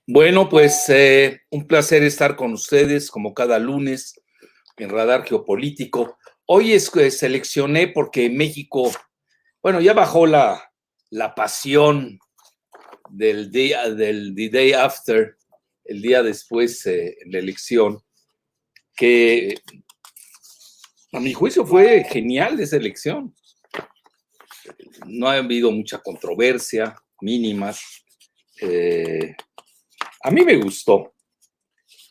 Bueno, pues un placer estar con ustedes como cada lunes en Radar Geopolítico. Hoy seleccioné porque México, bueno, ya bajó la pasión del the day after, el día después en la elección, que a mi juicio fue genial esa elección. No ha habido mucha controversia, mínimas. A mí me gustó.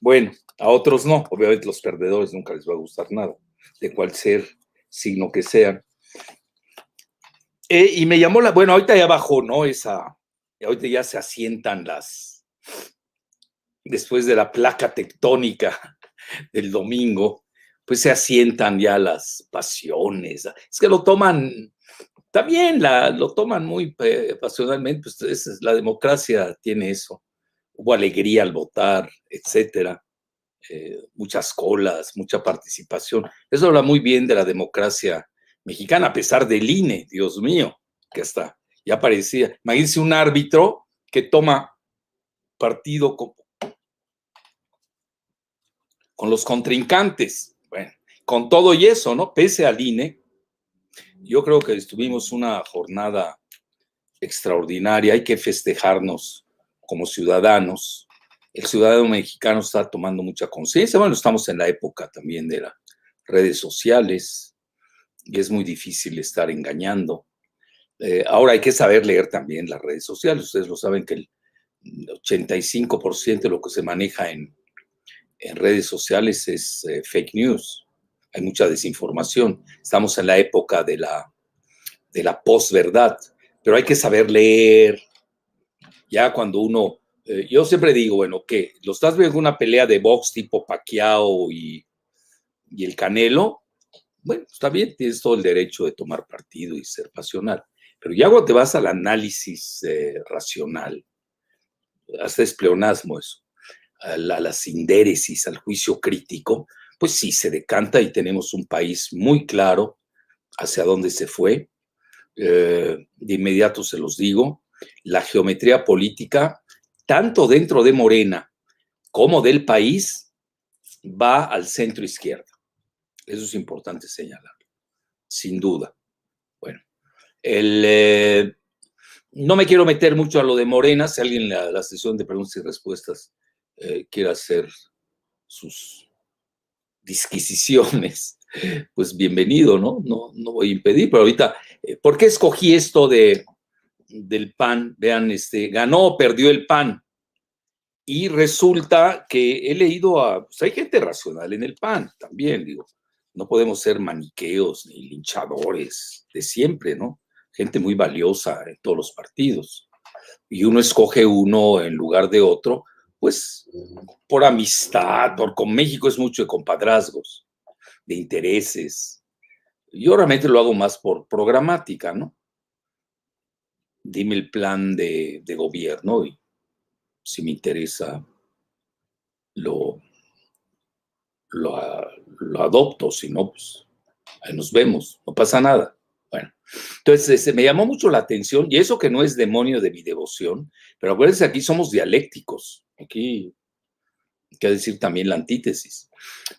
Bueno, a otros no. Obviamente los perdedores nunca les va a gustar nada, de cual ser signo que sean. Y me llamó bueno, ahorita ya bajó, ¿no? Ahorita ya se asientan después de la placa tectónica del domingo, pues se asientan ya las pasiones. Es que lo toman, también lo toman muy pasionalmente, pues la democracia tiene eso. Hubo alegría al votar, etcétera. Muchas colas, mucha participación. Eso habla muy bien de la democracia mexicana, a pesar del INE, Dios mío, que hasta ya parecía. Imagínense un árbitro que toma partido con los contrincantes. Bueno, con todo y eso, ¿no? Pese al INE, yo creo que tuvimos una jornada extraordinaria. Hay que festejarnos como ciudadanos. El ciudadano mexicano está tomando mucha conciencia. Bueno, estamos en la época también de las redes sociales y es muy difícil estar engañando. Ahora hay que saber leer también las redes sociales. Ustedes lo saben que el 85% de lo que se maneja en redes sociales es fake news. Hay mucha desinformación. Estamos en la época de la posverdad, pero hay que saber leer. Ya cuando uno, yo siempre digo, bueno, ¿qué? ¿Lo estás viendo una pelea de box tipo Pacquiao y el Canelo? Bueno, está bien, tienes todo el derecho de tomar partido y ser pasional, pero ya cuando te vas al análisis racional, hasta es pleonasmo eso, a la sindéresis, al juicio crítico, pues sí, se decanta y tenemos un país muy claro hacia dónde se fue. De inmediato se los digo, la geometría política, tanto dentro de Morena como del país, va al centro izquierda. Eso es importante señalar, sin duda. Bueno, no me quiero meter mucho a lo de Morena. Si alguien en la sesión de preguntas y respuestas quiere hacer sus disquisiciones, pues bienvenido, ¿no? No voy a impedir, pero ahorita, ¿por qué escogí esto del PAN? Vean, ganó o perdió el PAN. Y resulta que he leído pues hay gente racional en el PAN también, digo, no podemos ser maniqueos ni linchadores de siempre, ¿no? Gente muy valiosa en todos los partidos. Y uno escoge uno en lugar de otro, pues por amistad, con México es mucho de compadrazgos, de intereses. Yo realmente lo hago más por programática, ¿no? Dime el plan de gobierno y si me interesa lo adopto, si no, pues ahí nos vemos, no pasa nada. Bueno, entonces me llamó mucho la atención, y eso que no es demonio de mi devoción, pero acuérdense, aquí somos dialécticos, aquí hay que decir también la antítesis.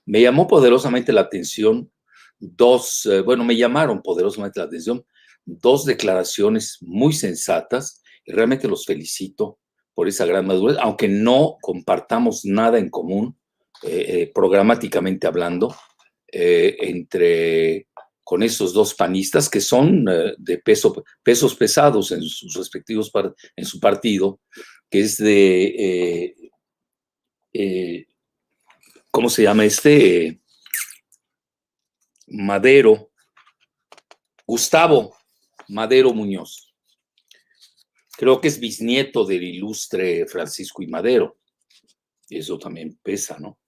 Me llamó poderosamente la atención me llamaron poderosamente la atención dos declaraciones muy sensatas, y realmente los felicito por esa gran madurez, aunque no compartamos nada en común, programáticamente hablando, con esos dos panistas que son de pesos pesados en sus respectivos en su partido, que es ¿cómo se llama Madero, Gustavo Madero Muñoz. Creo que es bisnieto del ilustre Francisco I. Madero. Eso también pesa, ¿no?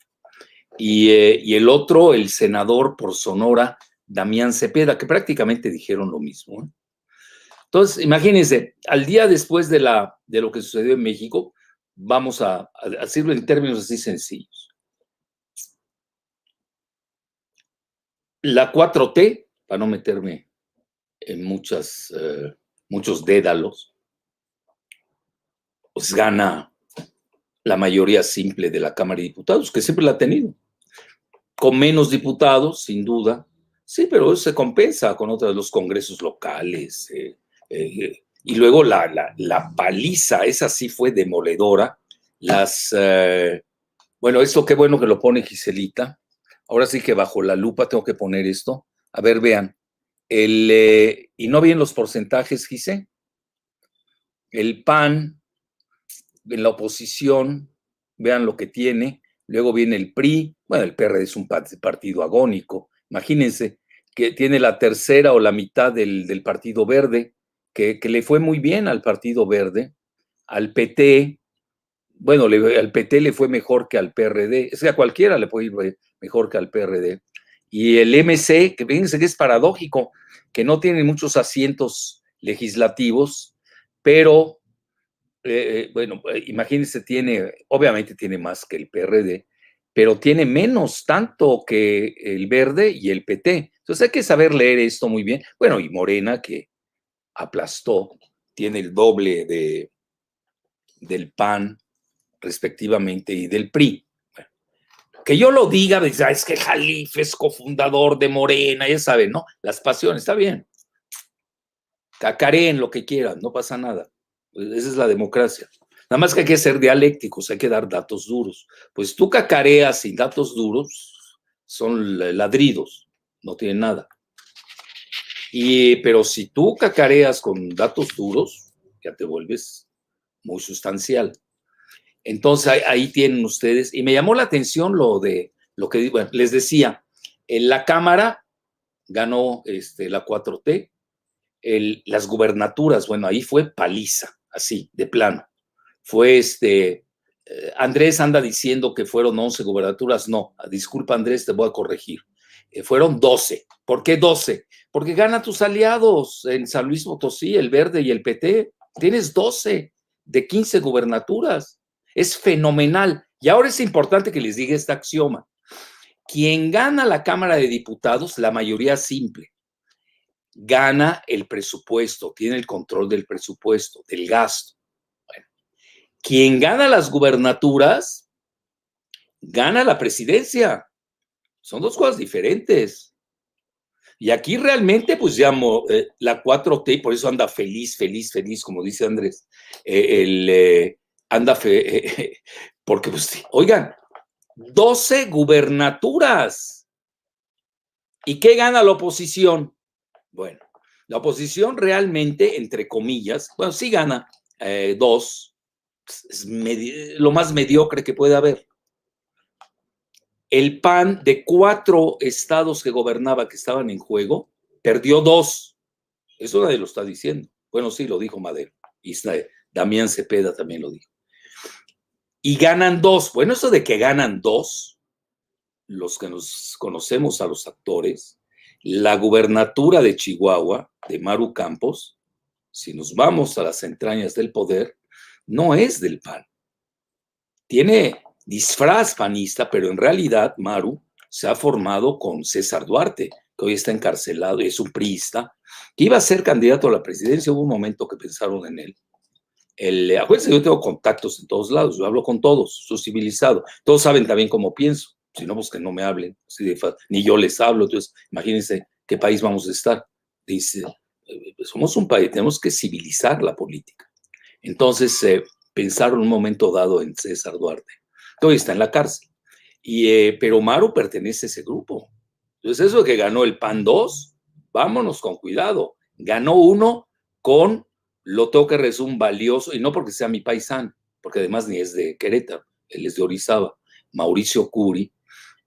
Y el otro, el senador por Sonora, Damián Cepeda, que prácticamente dijeron lo mismo, ¿eh? Entonces, imagínense, al día después de lo que sucedió en México, vamos a decirlo en términos así sencillos. La 4T, para no meterme en muchos dédalos, pues gana la mayoría simple de la Cámara de Diputados, que siempre la ha tenido, con menos diputados, sin duda, sí, pero eso se compensa con otros de los congresos locales, y luego la paliza, esa sí fue demoledora, bueno, esto qué bueno que lo pone Giselita, ahora sí que bajo la lupa tengo que poner esto, a ver, vean, y no bien los porcentajes, Gise, el PAN en la oposición, vean lo que tiene, luego viene el PRI, bueno, el PRD es un partido agónico, imagínense que tiene la tercera o la mitad del Partido Verde, que le fue muy bien al Partido Verde, al PT, bueno, al PT le fue mejor que al PRD, es que a cualquiera le puede ir mejor que al PRD, y el MC, que fíjense que es paradójico, que no tiene muchos asientos legislativos, pero bueno, imagínense, obviamente tiene más que el PRD, pero tiene menos tanto que el Verde y el PT. Entonces hay que saber leer esto muy bien. Bueno, y Morena, que aplastó, tiene el doble del PAN, respectivamente, y del PRI. Bueno, que yo lo diga, es que Jalife es cofundador de Morena, ya saben, ¿no? Las pasiones, está bien. Cacareen lo que quieran, no pasa nada. Esa es la democracia. Nada más que hay que ser dialécticos, hay que dar datos duros. Pues tú cacareas sin datos duros, son ladridos, no tienen nada. Pero si tú cacareas con datos duros, ya te vuelves muy sustancial. Entonces ahí tienen ustedes, y me llamó la atención lo que bueno, les decía, en la Cámara ganó la 4T, las gubernaturas, bueno, ahí fue paliza, así, de plano. Fue Andrés anda diciendo que fueron 11 gubernaturas, no, disculpa Andrés, te voy a corregir. Fueron 12. ¿Por qué 12? Porque ganan tus aliados en San Luis Potosí, el Verde y el PT. Tienes 12 de 15 gubernaturas. Es fenomenal. Y ahora es importante que les diga este axioma. Quien gana la Cámara de Diputados, la mayoría simple, gana el presupuesto, tiene el control del presupuesto, del gasto. Bueno, quien gana las gubernaturas, gana la presidencia. Son dos cosas diferentes. Y aquí realmente, pues ya la 4T, por eso anda feliz, feliz, feliz, como dice Andrés, anda porque, pues, oigan, 12 gubernaturas. ¿Y qué gana la oposición? Bueno, la oposición realmente, entre comillas, bueno, sí gana 2, es lo más mediocre que puede haber. El PAN de 4 estados que gobernaba, que estaban en juego, perdió 2. Eso nadie lo está diciendo. Bueno, sí, lo dijo Madero. Y Damián Cepeda también lo dijo. Y ganan 2. Bueno, eso de que ganan 2, los que nos conocemos a los actores, la gubernatura de Chihuahua, de Maru Campos, si nos vamos a las entrañas del poder, no es del PAN. Tiene disfraz panista, pero en realidad Maru se ha formado con César Duarte, que hoy está encarcelado y es un priista, que iba a ser candidato a la presidencia. Hubo un momento que pensaron en él. Acuérdense, yo tengo contactos en todos lados, yo hablo con todos, soy civilizado. Todos saben también cómo pienso, si no, pues que no me hablen, ni yo les hablo. Entonces, imagínense qué país vamos a estar. Dice, somos un país, tenemos que civilizar la política. Entonces, pensaron un momento dado en César Duarte, que hoy está en la cárcel. Pero Maru pertenece a ese grupo. Entonces, eso que ganó el PAN 2, vámonos con cuidado. Ganó 1 con Loto que es un valioso, y no porque sea mi paisano, porque además ni es de Querétaro, él es de Orizaba, Mauricio Curi,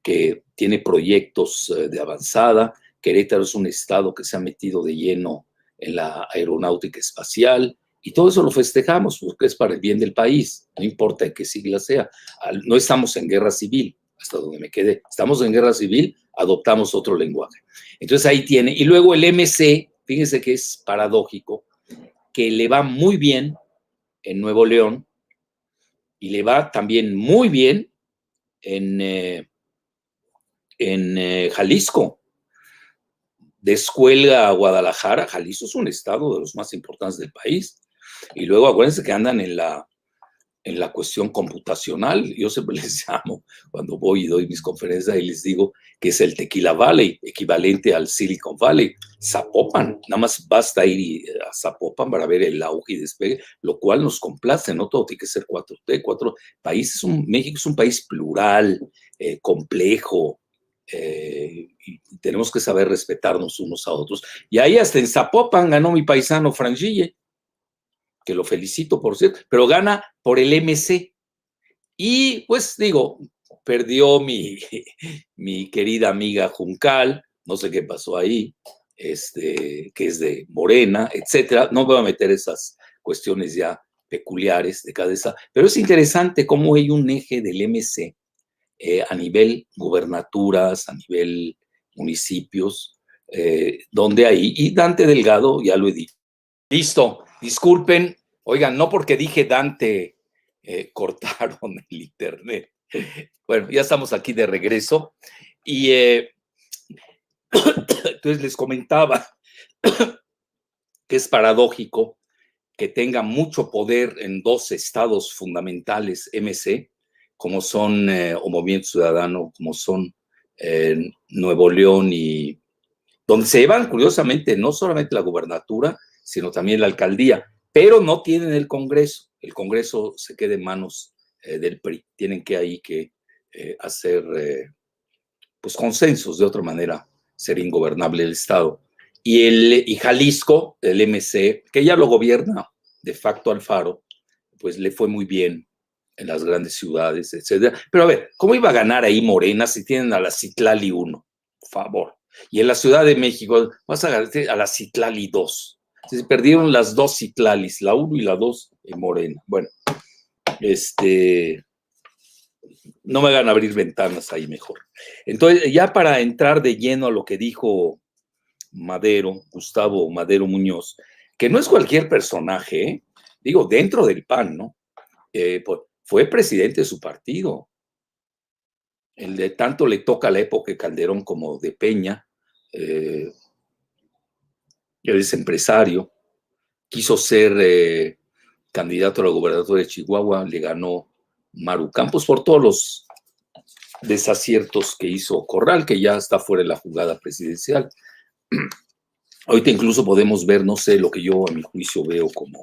que tiene proyectos de avanzada. Querétaro es un estado que se ha metido de lleno en la aeronáutica espacial, y todo eso lo festejamos porque es para el bien del país, no importa en qué sigla sea. No estamos en guerra civil, hasta donde me quedé. Estamos en guerra civil, adoptamos otro lenguaje. Entonces ahí tiene. Y luego el MC, fíjense que es paradójico, que le va muy bien en Nuevo León y le va también muy bien en Jalisco. Descuelga a Guadalajara. Jalisco es un estado de los más importantes del país. Y luego acuérdense que andan en la en la cuestión computacional. Yo siempre les llamo, cuando voy y doy mis conferencias, y les digo que es el Tequila Valley, equivalente al Silicon Valley. Zapopan, nada más basta ir a Zapopan para ver el auge y despegue, lo cual nos complace, no todo tiene que ser 4T, cuatro países. México es un país plural, complejo, y tenemos que saber respetarnos unos a otros. Y ahí hasta en Zapopan ganó mi paisano Frangille, que lo felicito por cierto, pero gana por el MC. Y pues digo, perdió mi querida amiga Juncal, no sé qué pasó ahí, que es de Morena, etcétera. No voy a meter esas cuestiones ya peculiares de cada esa, pero es interesante cómo hay un eje del MC a nivel gubernaturas, a nivel municipios, donde hay, y Dante Delgado, ya lo he dicho. Listo, disculpen, oigan, no porque dije Dante cortaron el internet. Bueno, ya estamos aquí de regreso y entonces les comentaba que es paradójico que tenga mucho poder en dos estados fundamentales MC, como son o Movimiento Ciudadano, como son Nuevo León, y donde se llevan curiosamente no solamente la gubernatura, sino también la alcaldía, pero no tienen el Congreso. El Congreso se queda en manos del PRI. Tienen que ahí que hacer pues consensos, de otra manera sería ingobernable el Estado. Y Jalisco, el MC, que ya lo gobierna de facto Alfaro, pues le fue muy bien en las grandes ciudades, etcétera. Pero a ver, ¿cómo iba a ganar ahí Morena si tienen a la Citlali 1? Por favor. Y en la Ciudad de México vas a ganar a la Citlali 2. Se perdieron las dos Citlalis, la 1 y la 2 en Morena. Bueno, no me hagan abrir ventanas ahí mejor. Entonces, ya para entrar de lleno a lo que dijo Madero, Gustavo Madero Muñoz, que no es cualquier personaje, ¿eh? Digo, dentro del PAN, ¿no? Pues, fue presidente de su partido. El de tanto le toca la época de Calderón como de Peña. Él es empresario. Quiso ser candidato a la gobernatura de Chihuahua, le ganó Maru Campos por todos los desaciertos que hizo Corral, que ya está fuera de la jugada presidencial. Ahorita incluso podemos ver, no sé, lo que yo a mi juicio veo como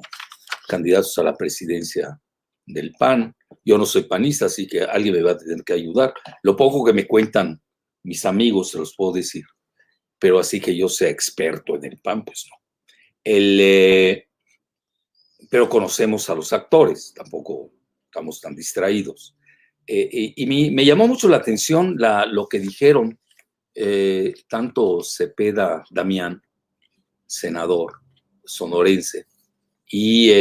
candidatos a la presidencia del PAN. Yo no soy panista, así que alguien me va a tener que ayudar. Lo poco que me cuentan mis amigos se los puedo decir, pero así que yo sea experto en el PAN, pues no. Pero conocemos a los actores, tampoco estamos tan distraídos. Y me llamó mucho la atención lo que dijeron tanto Cepeda Damián, senador sonorense, y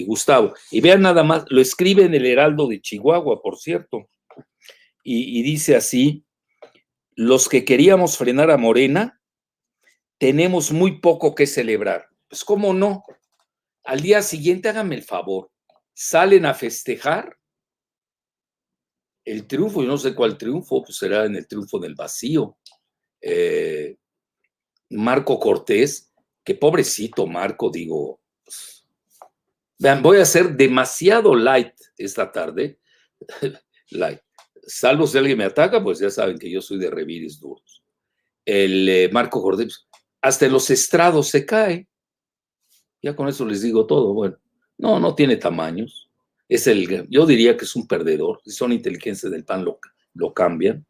Gustavo. Y vean nada más, lo escribe en el Heraldo de Chihuahua, por cierto, y dice así: los que queríamos frenar a Morena, tenemos muy poco que celebrar. Pues, ¿cómo no? Al día siguiente, háganme el favor, salen a festejar el triunfo, y no sé cuál triunfo, pues será en el triunfo del vacío. Marco Cortés, que pobrecito Marco, digo, pues, vean, voy a ser demasiado light esta tarde, light, salvo si alguien me ataca, pues ya saben que yo soy de revires duros. El Marco Cortés, hasta en los estrados se cae, ya con eso les digo todo. Bueno, no tiene tamaños, yo diría que es un perdedor, si son inteligencias del PAN lo cambian.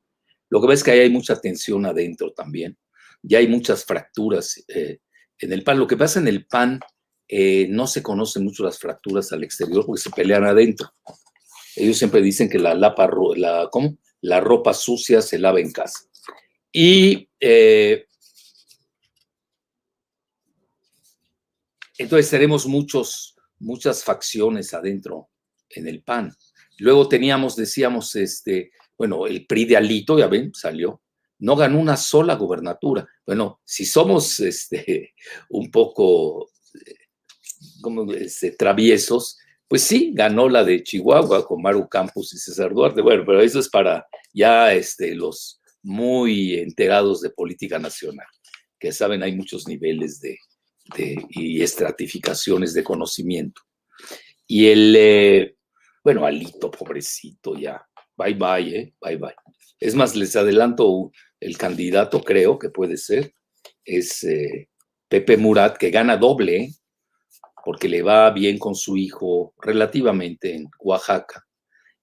Lo que ves es que ahí hay mucha tensión adentro también, ya hay muchas fracturas en el PAN. Lo que pasa en el PAN, no se conocen mucho las fracturas al exterior porque se pelean adentro. Ellos siempre dicen que la ropa sucia se lava en casa. Y entonces tenemos muchas facciones adentro en el PAN. Luego decíamos, bueno, el PRI de Alito, ya ven, salió, no ganó una sola gubernatura. Bueno, si somos un poco traviesos, pues sí, ganó la de Chihuahua con Maru Campos y César Duarte. Bueno, pero eso es para ya los muy enterados de política nacional, que saben, hay muchos niveles y estratificaciones de conocimiento. Y Bueno, Alito, pobrecito, ya. Bye bye, bye bye. Es más, les adelanto el candidato, creo que puede ser, es Pepe Murat, que gana doble, porque le va bien con su hijo relativamente en Oaxaca,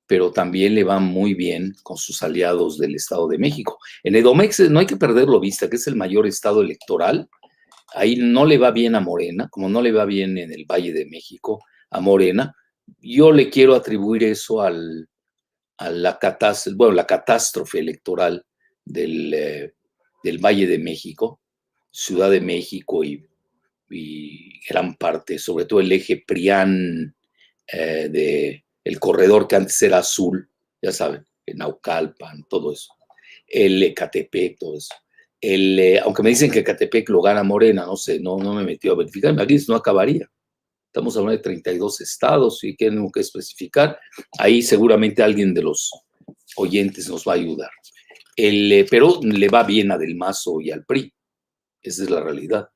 pero también le va muy bien con sus aliados del Estado de México. En Edomex no hay que perderlo vista, que es el mayor estado electoral. Ahí no le va bien a Morena, como no le va bien en el Valle de México a Morena. Yo le quiero atribuir eso a la catástrofe electoral del Valle de México, Ciudad de México y gran parte, sobre todo el eje PRIAN, el corredor que antes era azul, ya saben, en Naucalpan, todo eso, el Ecatepec, todo eso. Aunque me dicen que Ecatepec lo gana Morena, no sé, no me metió a verificar, aquí no acabaría. Estamos hablando de 32 estados y tenemos que especificar. Ahí seguramente alguien de los oyentes nos va a ayudar. Pero le va bien a Del Mazo y al PRI. Esa es la realidad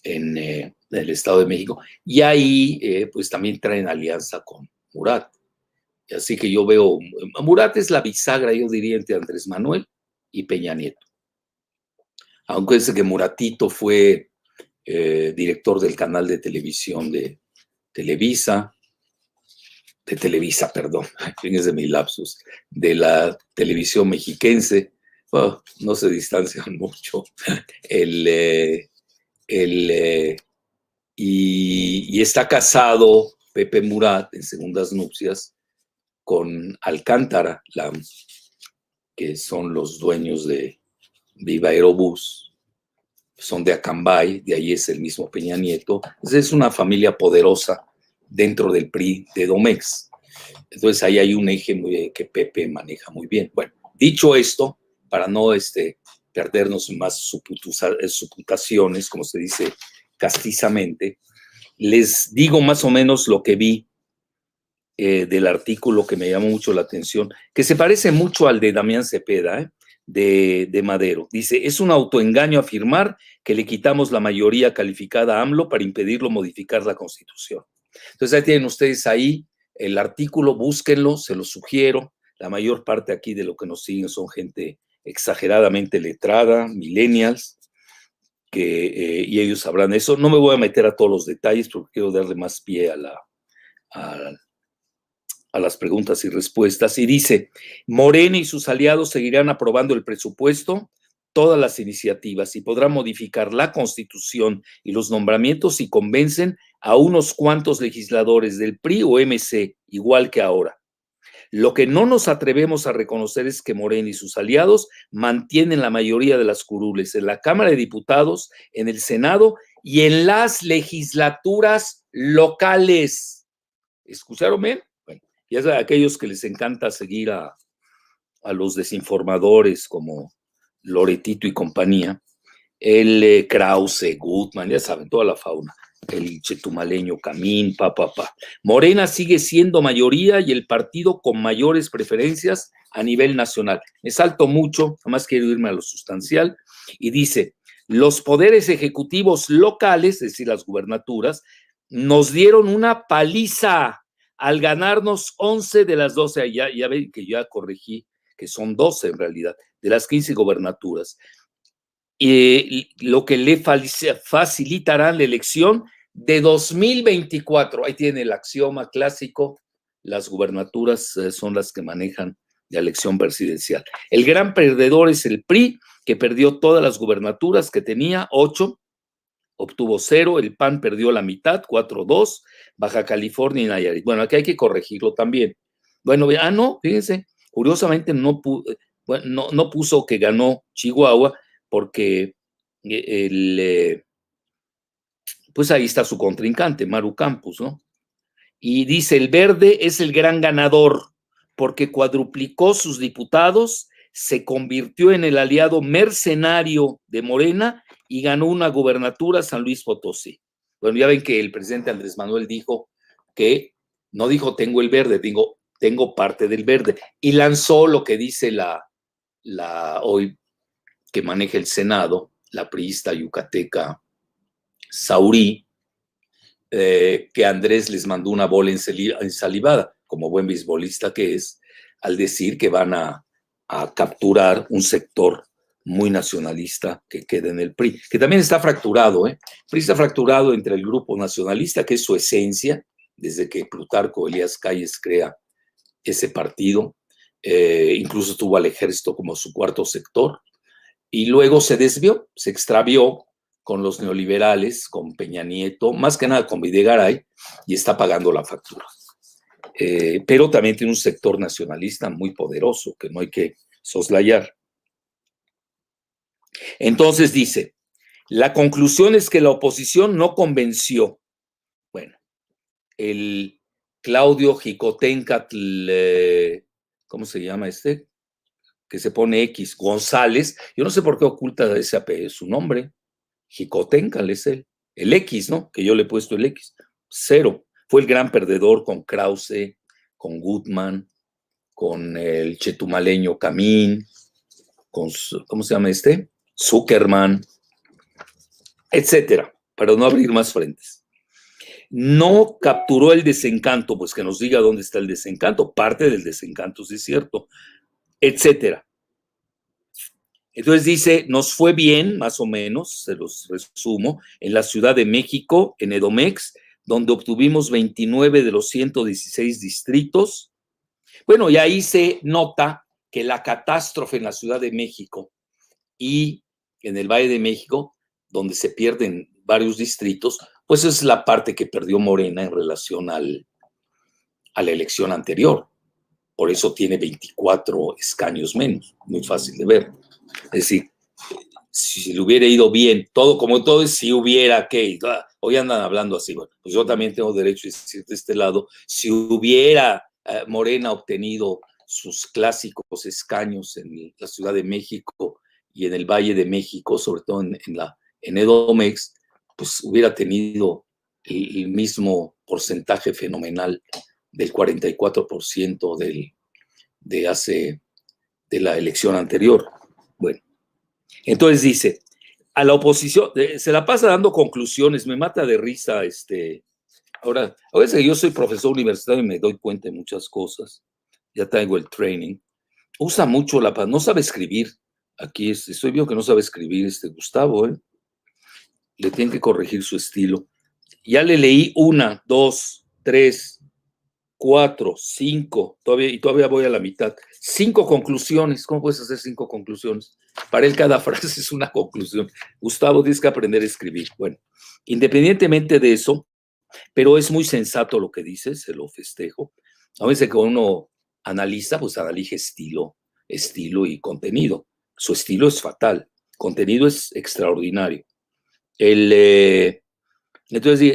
en el Estado de México. Y ahí pues también traen alianza con Murat. Así que yo veo, Murat es la bisagra, yo diría, entre Andrés Manuel y Peña Nieto. Aunque es que Muratito fue director del canal de televisión de Televisa, perdón, fíjense mi lapsus, de la televisión mexiquense, oh, no se distancian mucho. Y está casado Pepe Murat en segundas nupcias con Alcántara, que son los dueños de Viva Aerobús, son de Acambay, de ahí es el mismo Peña Nieto. Es una familia poderosa dentro del PRI de Domex. Entonces ahí hay un eje que Pepe maneja muy bien. Bueno, dicho esto, para no perdernos en más suputaciones, como se dice castizamente, les digo más o menos lo que vi del artículo que me llamó mucho la atención, que se parece mucho al de Damián Cepeda, de Madero. Dice, es un autoengaño afirmar que le quitamos la mayoría calificada a AMLO para impedirlo modificar la Constitución. Entonces ahí tienen ustedes ahí el artículo, búsquenlo, se lo sugiero. La mayor parte aquí de lo que nos siguen son gente exageradamente letrada, millennials, y ellos sabrán eso. No me voy a meter a todos los detalles porque quiero darle más pie a las preguntas y respuestas. Y dice, Morena y sus aliados seguirán aprobando el presupuesto, todas las iniciativas y podrán modificar la Constitución y los nombramientos si convencen a unos cuantos legisladores del PRI o MC, igual que ahora. Lo que no nos atrevemos a reconocer es que Morena y sus aliados mantienen la mayoría de las curules en la Cámara de Diputados, en el Senado y en las legislaturas locales. ¿Escucharon bien? Bueno, ya saben, aquellos que les encanta seguir a los desinformadores como Loretito y compañía, el Krause, Gutmann, ya saben, toda la fauna, el chetumaleño Camín, Morena sigue siendo mayoría y el partido con mayores preferencias a nivel nacional. Me salto mucho, nada más quiero irme a lo sustancial, y dice, los poderes ejecutivos locales, es decir, las gubernaturas, nos dieron una paliza al ganarnos 11 de las 12, ya ven que ya corregí, que son 12 en realidad, de las 15 gobernaturas. Lo que le facilitará la elección de 2024. Ahí tiene el axioma clásico, las gubernaturas son las que manejan la elección presidencial. El gran perdedor es el PRI, que perdió todas las gubernaturas que tenía, 8, obtuvo 0, el PAN perdió la mitad, 4-2, Baja California y Nayarit. Bueno, aquí hay que corregirlo también. Bueno, no, fíjense, curiosamente no puso que ganó Chihuahua, porque pues ahí está su contrincante, Maru Campos, ¿no? Y dice, el Verde es el gran ganador porque cuadruplicó sus diputados, se convirtió en el aliado mercenario de Morena y ganó una gubernatura San Luis Potosí. Bueno, ya ven que el presidente Andrés Manuel dijo que, no dijo tengo el Verde, digo tengo parte del Verde, y lanzó lo que dice hoy que maneja el Senado, la priista yucateca Saurí, que Andrés les mandó una bola ensalivada. como buen beisbolista que es, al decir que van a capturar un sector muy nacionalista que queda en el PRI, que también está fracturado, ¿eh? El PRI está fracturado entre el grupo nacionalista, que es su esencia, desde que Plutarco Elías Calles crea ese partido, incluso tuvo al ejército como su cuarto sector, y luego se desvió, se extravió con los neoliberales, con Peña Nieto, más que nada con Videgaray, y está pagando la factura. Pero también tiene un sector nacionalista muy poderoso que no hay que soslayar. Entonces dice, la conclusión es que la oposición no convenció. Bueno, el Claudio Jicotencatl, ¿cómo se llama este? Que se pone X, González, yo no sé por qué oculta su nombre, Jicotencatl es el X, ¿no? Que yo le he puesto el X, cero. Fue el gran perdedor con Krause, con Gutmann, con el chetumaleño Camín, con, ¿cómo se llama este? Zuckerman, etcétera, para no abrir más frentes. No capturó el desencanto, pues que nos diga dónde está el desencanto, parte del desencanto, sí es cierto, etcétera. Entonces dice, nos fue bien, más o menos, se los resumo, en la Ciudad de México, en Edomex, donde obtuvimos 29 de los 116 distritos. Bueno, y ahí se nota que la catástrofe en la Ciudad de México y en el Valle de México, donde se pierden varios distritos, pues es la parte que perdió Morena en relación a la elección anterior. Por eso tiene 24 escaños menos, muy fácil de ver. Es decir, si le hubiera ido bien, todo como todo es si hubiera que, hoy andan hablando así, bueno, pues yo también tengo derecho a decir de este lado, si hubiera Morena obtenido sus clásicos escaños en la Ciudad de México y en el Valle de México, sobre todo en Edomex, pues hubiera tenido el mismo porcentaje fenomenal del 44% de la elección anterior. Bueno, entonces dice, a la oposición, se la pasa dando conclusiones, me mata de risa, ahora, a veces yo soy profesor universitario y me doy cuenta de muchas cosas, ya tengo el training, usa mucho no sabe escribir, aquí estoy viendo que no sabe escribir Gustavo, le tienen que corregir su estilo, ya le leí 1, 2, 3, 4, 5, todavía voy a la mitad. 5 conclusiones. ¿Cómo puedes hacer 5 conclusiones? Para él cada frase es una conclusión. Gustavo, tienes que aprender a escribir. Bueno, independientemente de eso, pero es muy sensato lo que dices, se lo festejo. A veces que uno analiza, pues analiza estilo y contenido. Su estilo es fatal, contenido es extraordinario. Entonces,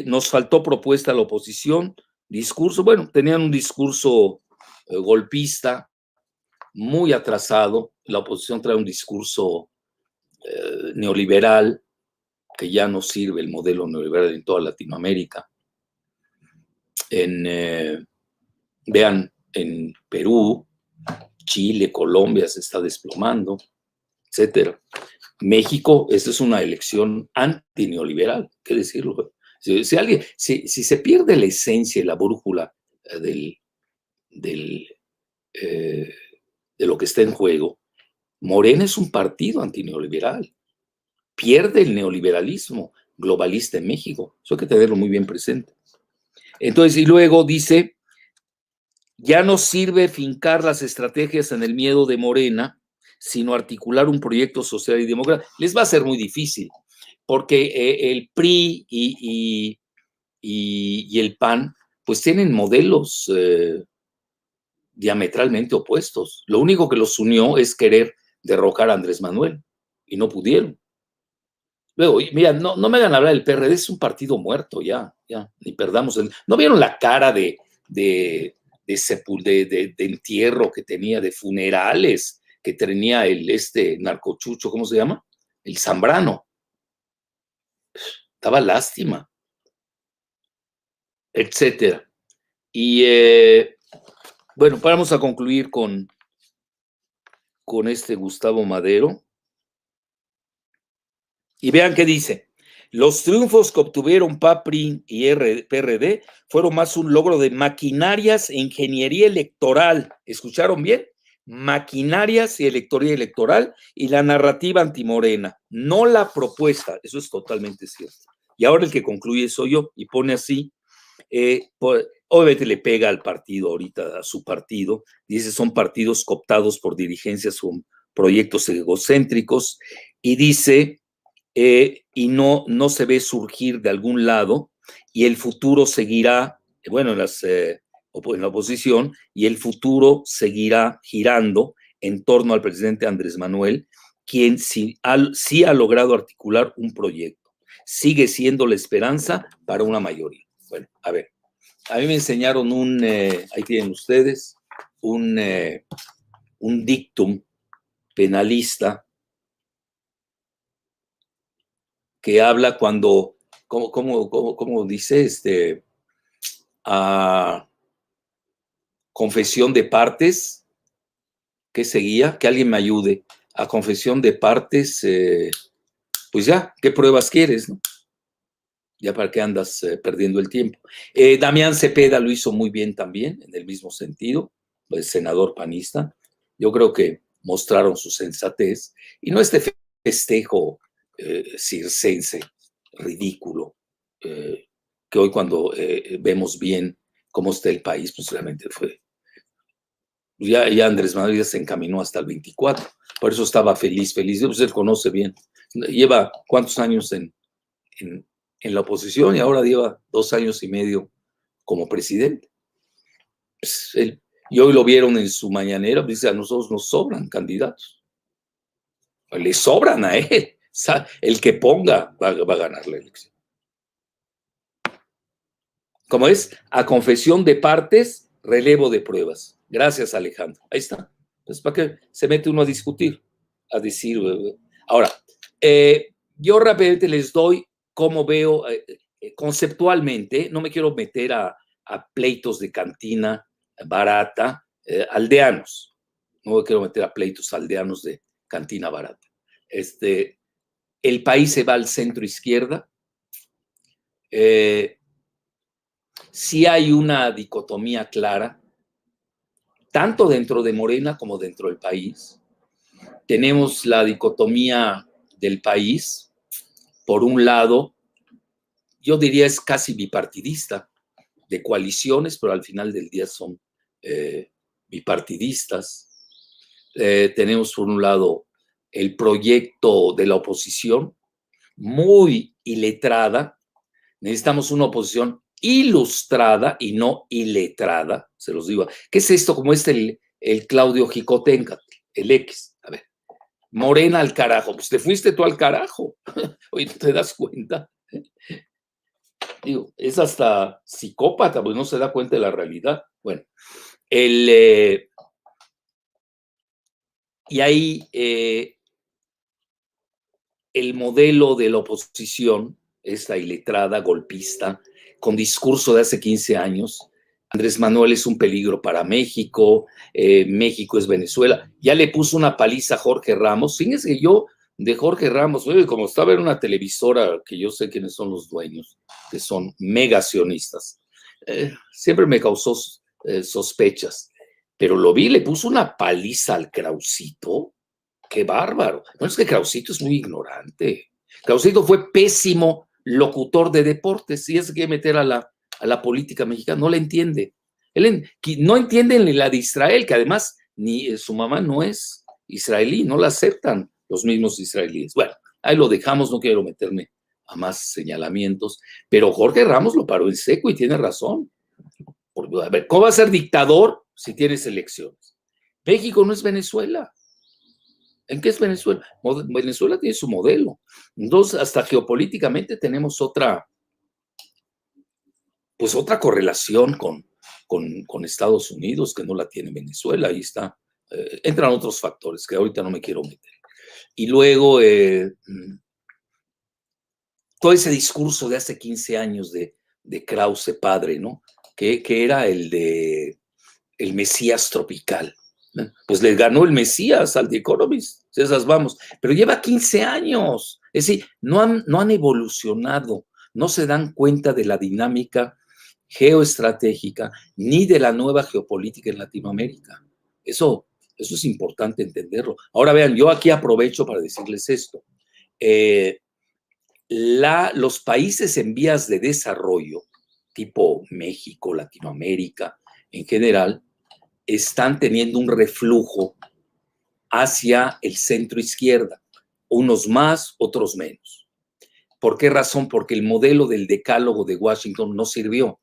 nos faltó propuesta a la oposición, discurso, bueno, tenían un discurso golpista, muy atrasado, la oposición trae un discurso neoliberal, que ya no sirve el modelo neoliberal en toda Latinoamérica. Vean, en Perú, Chile, Colombia se está desplomando, etcétera. México, esta es una elección antineoliberal, ¿qué decirlo? Si se pierde la esencia y la brújula de lo que está en juego, Morena es un partido antineoliberal, pierde el neoliberalismo globalista en México, eso hay que tenerlo muy bien presente. Entonces, y luego dice, ya no sirve fincar las estrategias en el miedo de Morena, sino articular un proyecto social y democrático. Les va a ser muy difícil, porque el PRI y el PAN, pues tienen modelos diametralmente opuestos. Lo único que los unió es querer derrocar a Andrés Manuel, y no pudieron. Luego, mira, no me hagan hablar del PRD, es un partido muerto ya, ni perdamos. ¿No vieron la cara de entierro que tenía, de funerales que tenía narcochucho, ¿cómo se llama? El Zambrano. Daba lástima, etcétera. Y bueno, vamos a concluir con Gustavo Madero. Y vean qué dice. Los triunfos que obtuvieron PAPRI y PRD fueron más un logro de maquinarias e ingeniería electoral. ¿Escucharon bien? Maquinarias y electoría electoral y la narrativa antimorena, no la propuesta. Eso es totalmente cierto. Y ahora el que concluye soy yo y pone así, obviamente le pega al partido ahorita, a su partido, dice son partidos cooptados por dirigencias con proyectos egocéntricos y dice y no se ve surgir de algún lado y el futuro seguirá, bueno, en la oposición, y el futuro seguirá girando en torno al presidente Andrés Manuel, quien sí ha logrado articular un proyecto. Sigue siendo la esperanza para una mayoría. Bueno, a ver, a mí me enseñaron ahí tienen ustedes, un dictum penalista que habla cuando, ¿cómo dice? A confesión de partes, ¿qué seguía? Que alguien me ayude. A confesión de partes, pues ya, ¿qué pruebas quieres, no? Ya para qué andas perdiendo el tiempo. Damián Cepeda lo hizo muy bien también, en el mismo sentido, el senador panista. Yo creo que mostraron su sensatez y no este festejo circense ridículo, que hoy cuando vemos bien cómo está el país, pues realmente fue. Ya Andrés Manuel ya se encaminó hasta el 24, por eso estaba feliz. Pues él conoce bien. Lleva cuántos años en la oposición y ahora lleva 2 años y medio como presidente. Pues y hoy lo vieron en su mañanera, pues dice, a nosotros nos sobran candidatos. Le sobran a él. El que ponga va a ganar la elección. Como es, a confesión de partes, relevo de pruebas. Gracias, Alejandro. Ahí está. Pues para qué se mete uno a discutir, a decir. Ahora, yo rápidamente les doy cómo veo conceptualmente, no me quiero meter a pleitos de cantina barata, aldeanos. No me quiero meter a pleitos aldeanos de cantina barata. El país se va al centro izquierda. Sí hay una dicotomía clara, tanto dentro de Morena como dentro del país. Tenemos la dicotomía del país, por un lado, yo diría es casi bipartidista, de coaliciones, pero al final del día son bipartidistas. Tenemos por un lado el proyecto de la oposición, muy iletrada. Necesitamos una oposición ilustrada y no iletrada, se los digo. ¿Qué es esto? Como el Claudio Jicotenca, el X. A ver, Morena al carajo. Pues te fuiste tú al carajo. Oye, ¿no te das cuenta? Digo, es hasta psicópata, pues no se da cuenta de la realidad. Bueno, y ahí el modelo de la oposición, esta iletrada, golpista, con discurso de hace 15 años, Andrés Manuel es un peligro para México, México es Venezuela, ya le puso una paliza a Jorge Ramos. Fíjense que yo de Jorge Ramos, como estaba en una televisora, que yo sé quiénes son los dueños, que son megacionistas, siempre me causó sospechas, pero lo vi, le puso una paliza al Krausito. ¡Qué bárbaro! No, es que Krausito es muy ignorante. Krausito fue pésimo locutor de deportes y se quiere meter a la política mexicana. No la entiende. Él no entiende ni la de Israel, que además ni su mamá no es israelí, no la aceptan los mismos israelíes. Bueno, ahí lo dejamos, no quiero meterme a más señalamientos, pero Jorge Ramos lo paró en seco y tiene razón. A ver, ¿cómo va a ser dictador si tienes elecciones? México no es Venezuela. ¿En qué es Venezuela? Venezuela tiene su modelo. Entonces, hasta geopolíticamente tenemos otra correlación con Estados Unidos que no la tiene Venezuela. Ahí está. Entran otros factores que ahorita no me quiero meter. Y luego, todo ese discurso de hace 15 años de Krause padre, ¿no? Que era el Mesías tropical. Pues le ganó el Mesías al The Economist, esas vamos, pero lleva 15 años Es decir, no han evolucionado, no se dan cuenta de la dinámica geoestratégica ni de la nueva geopolítica en Latinoamérica. Eso es importante entenderlo. Ahora vean, yo aquí aprovecho para decirles esto. Los países en vías de desarrollo, tipo México, Latinoamérica en general, están teniendo un reflujo hacia el centro izquierda, unos más, otros menos. ¿Por qué razón? Porque el modelo del decálogo de Washington no sirvió.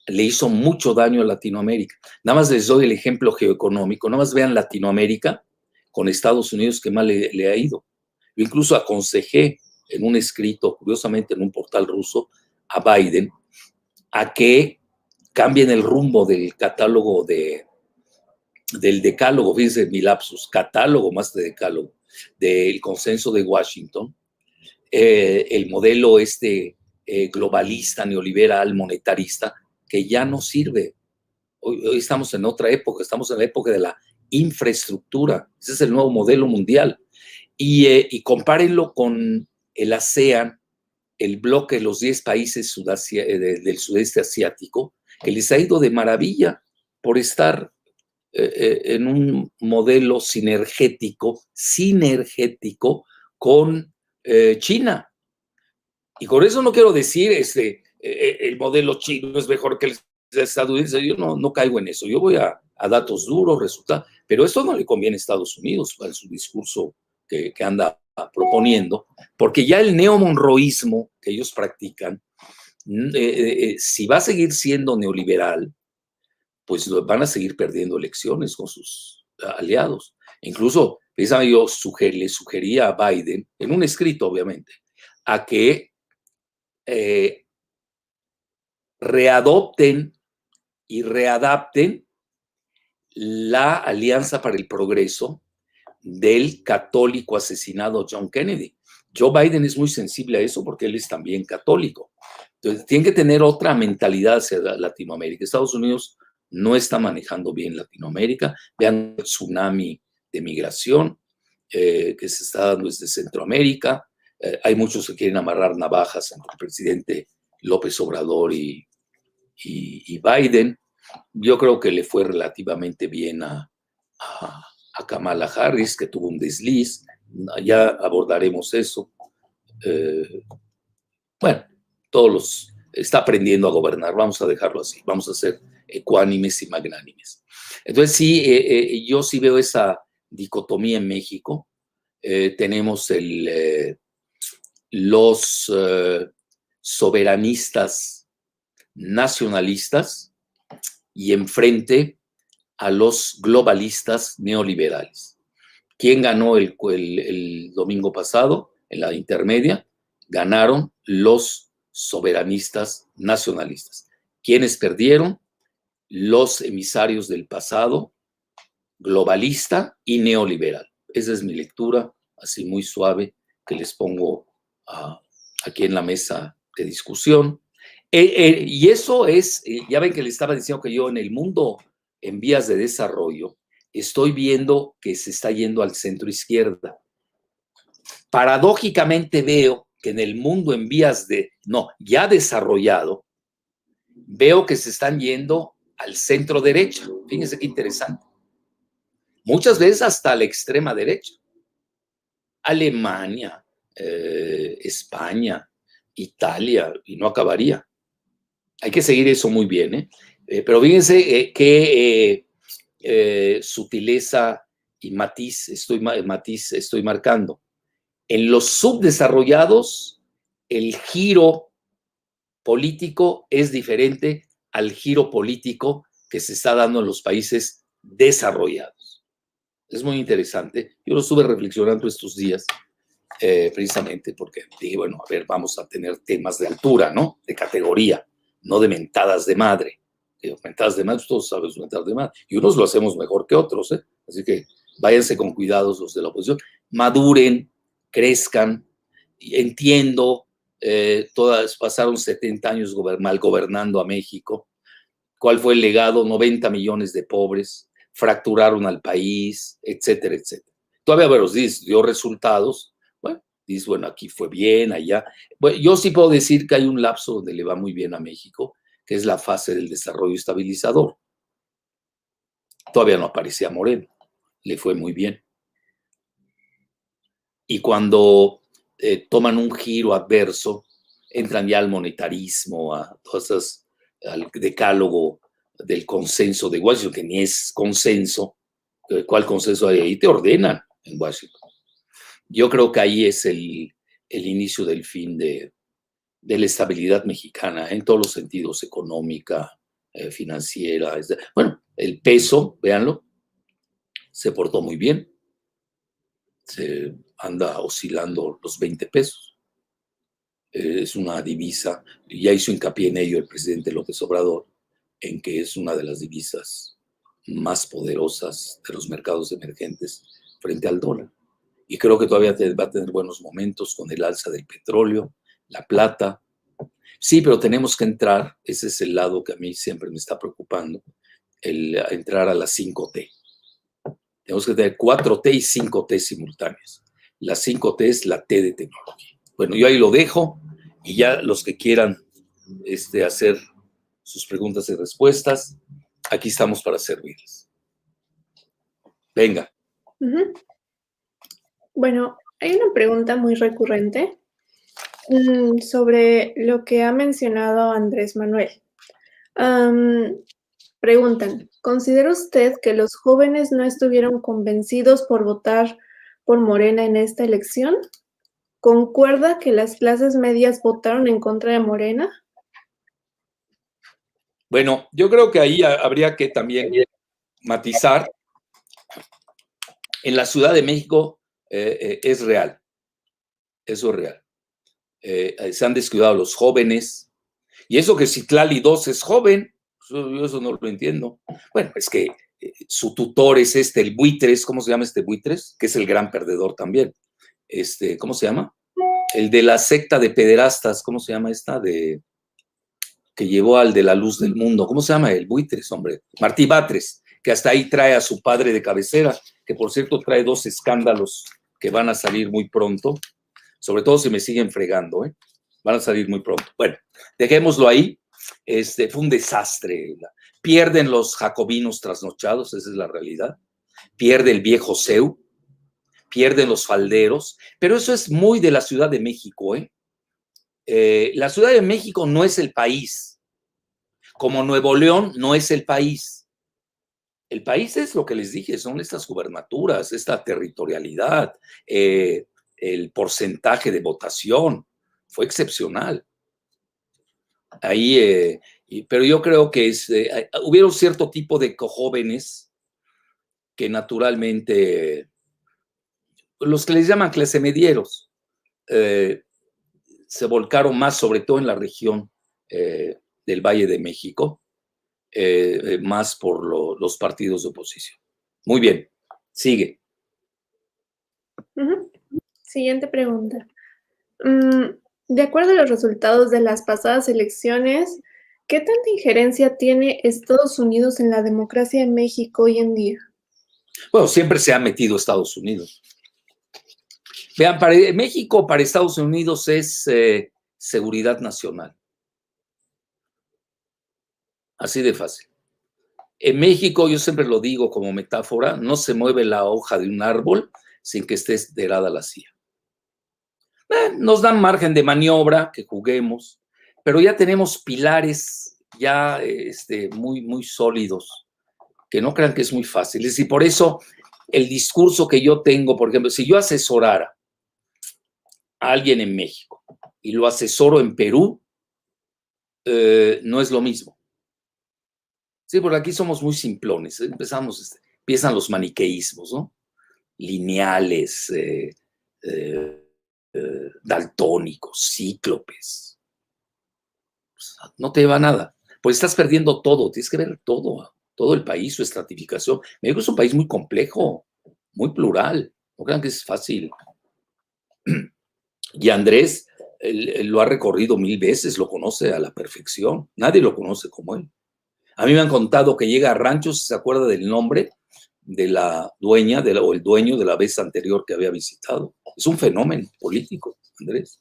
Le hizo mucho daño a Latinoamérica. Nada más les doy el ejemplo geoeconómico. Nada más vean Latinoamérica con Estados Unidos que mal le ha ido. Yo incluso aconsejé en un escrito, curiosamente en un portal ruso, a Biden, a que cambien el rumbo del catálogo del decálogo, fíjense mi lapsus, catálogo más de decálogo, del consenso de Washington, el modelo globalista, neoliberal, monetarista, que ya no sirve. Hoy estamos en otra época, estamos en la época de la infraestructura. Ese es el nuevo modelo mundial. Y compárenlo con el ASEAN, el bloque de los 10 países del sudeste asiático, que les ha ido de maravilla por estar en un modelo sinergético con China. Y con eso no quiero decir el modelo chino es mejor que el estadounidense. Yo no caigo en eso. Yo voy a datos duros, resultados. Pero esto no le conviene a Estados Unidos para su discurso que anda proponiendo, porque ya el neomonroísmo que ellos practican, si va a seguir siendo neoliberal, pues van a seguir perdiendo elecciones con sus aliados. Incluso, yo le sugería a Biden, en un escrito obviamente, a que readopten y readapten la Alianza para el Progreso del católico asesinado John Kennedy. Joe Biden es muy sensible a eso porque él es también católico. Entonces, tiene que tener otra mentalidad hacia Latinoamérica. Estados Unidos no está manejando bien Latinoamérica. Vean el tsunami de migración que se está dando desde Centroamérica. Hay muchos que quieren amarrar navajas entre el presidente López Obrador y Biden. Yo creo que le fue relativamente bien a Kamala Harris, que tuvo un desliz. Ya abordaremos eso. Bueno, está aprendiendo a gobernar, vamos a dejarlo así, vamos a ser ecuánimes y magnánimes. Entonces sí, yo sí veo esa dicotomía en México. Tenemos los soberanistas nacionalistas y enfrente a los globalistas neoliberales. ¿Quién ganó el domingo pasado en la intermedia? Ganaron los soberanistas nacionalistas. ¿Quiénes perdieron? Los emisarios del pasado, globalista y neoliberal. Esa es mi lectura, así muy suave, que les pongo aquí en la mesa de discusión. Y eso es, ya ven que les estaba diciendo que yo en el mundo en vías de desarrollo estoy viendo que se está yendo al centro izquierda. Paradójicamente veo que en el mundo en vías ya desarrollado, veo que se están yendo al centro derecha. Fíjense qué interesante. Muchas veces hasta la extrema derecha. Alemania, España, Italia, y no acabaría. Hay que seguir eso muy bien, pero fíjense qué sutileza y matiz estoy marcando. En los subdesarrollados, el giro político es diferente al giro político que se está dando en los países desarrollados. Es muy interesante. Yo lo estuve reflexionando estos días, precisamente porque dije, bueno, a ver, vamos a tener temas de altura, ¿no? De categoría, no de mentadas de madre. Mentadas de madre, todos sabemos mentadas de madre. Y unos lo hacemos mejor que otros, ¿eh? Así que váyanse con cuidados los de la oposición. Maduren, crezcan. Entiendo, pasaron 70 años mal gobernando a México. ¿Cuál fue el legado? 90 millones de pobres, fracturaron al país, etcétera, etcétera. Todavía dio resultados. Bueno, Dices, bueno, aquí fue bien, allá. Bueno, yo sí puedo decir que hay un lapso donde le va muy bien a México, que es la fase del desarrollo estabilizador. Todavía no aparecía Moreno, le fue muy bien. Y cuando toman un giro adverso, entran ya al monetarismo, a todas esas, al decálogo del consenso de Washington, que ni es consenso. ¿Cuál consenso hay ahí? Te ordenan en Washington. Yo creo que ahí es el inicio del fin de la estabilidad mexicana en todos los sentidos, económica, financiera. Bueno, el peso, véanlo, se portó muy bien. Se anda oscilando los 20 pesos. Es una divisa, ya hizo hincapié en ello el presidente López Obrador, en que es una de las divisas más poderosas de los mercados emergentes frente al dólar. Y creo que todavía va a tener buenos momentos con el alza del petróleo, la plata. Sí, pero tenemos que entrar, ese es el lado que a mí siempre me está preocupando, el entrar a las 5T. Tenemos que tener 4T y 5T simultáneas. La 5T es la T de tecnología. Bueno, yo ahí lo dejo y ya los que quieran hacer sus preguntas y respuestas, aquí estamos para servirles. Venga. Bueno, hay una pregunta muy recurrente sobre lo que ha mencionado Andrés Manuel. Preguntan, ¿considera usted que los jóvenes no estuvieron convencidos por votar por Morena en esta elección? ¿Concuerda que las clases medias votaron en contra de Morena? Bueno, yo creo que ahí habría que también matizar. En la Ciudad de México es real, eso es real. Se han descuidado los jóvenes, y eso que Citlali 2 es joven, yo eso no lo entiendo. Bueno, es que su tutor es el Buitres, ¿cómo se llama este Buitres? Que es el gran perdedor también. ¿Cómo se llama? El de la secta de pederastas, ¿cómo se llama esta? Que llevó al de la luz del mundo, ¿cómo se llama? El Buitres, hombre. Martí Batres, que hasta ahí trae a su padre de cabecera, que por cierto trae 2 escándalos que van a salir muy pronto, sobre todo si me siguen fregando, ¿eh? Van a salir muy pronto. Bueno, dejémoslo ahí. Fue un desastre. Pierden los jacobinos trasnochados, esa es la realidad. Pierde el viejo CEU, pierden los falderos, pero eso es muy de la Ciudad de México, ¿eh? La Ciudad de México no es el país, como Nuevo León no es el país. El país es lo que les dije, son estas gubernaturas, esta territorialidad, el porcentaje de votación fue excepcional. Ahí, pero yo creo que hubiera un cierto tipo de jóvenes que naturalmente, los que les llaman clase medieros, se volcaron más, sobre todo en la región del Valle de México, más por los partidos de oposición. Muy bien, sigue. Siguiente pregunta. De acuerdo a los resultados de las pasadas elecciones, ¿qué tanta injerencia tiene Estados Unidos en la democracia de México hoy en día? Bueno, siempre se ha metido Estados Unidos. Vean, para México, para Estados Unidos es seguridad nacional. Así de fácil. En México, yo siempre lo digo como metáfora, no se mueve la hoja de un árbol sin que esté estirada la silla. Nos dan margen de maniobra, que juguemos, pero ya tenemos pilares ya muy, muy sólidos, que no crean que es muy fácil. Es decir, por eso el discurso que yo tengo, por ejemplo, si yo asesorara a alguien en México y lo asesoro en Perú, no es lo mismo. Sí, porque aquí somos muy simplones. Empiezan los maniqueísmos, ¿no? Lineales, daltónicos, cíclopes. No te lleva a nada. Pues estás perdiendo todo. Tienes que ver todo el país, su estratificación. México es un país muy complejo, muy plural. No crean que es fácil. Y Andrés él lo ha recorrido 1000 veces, lo conoce a la perfección. Nadie lo conoce como él. A mí me han contado que llega a ranchos, se acuerda del nombre, de la dueña o el dueño de la vez anterior que había visitado. Es un fenómeno político, Andrés.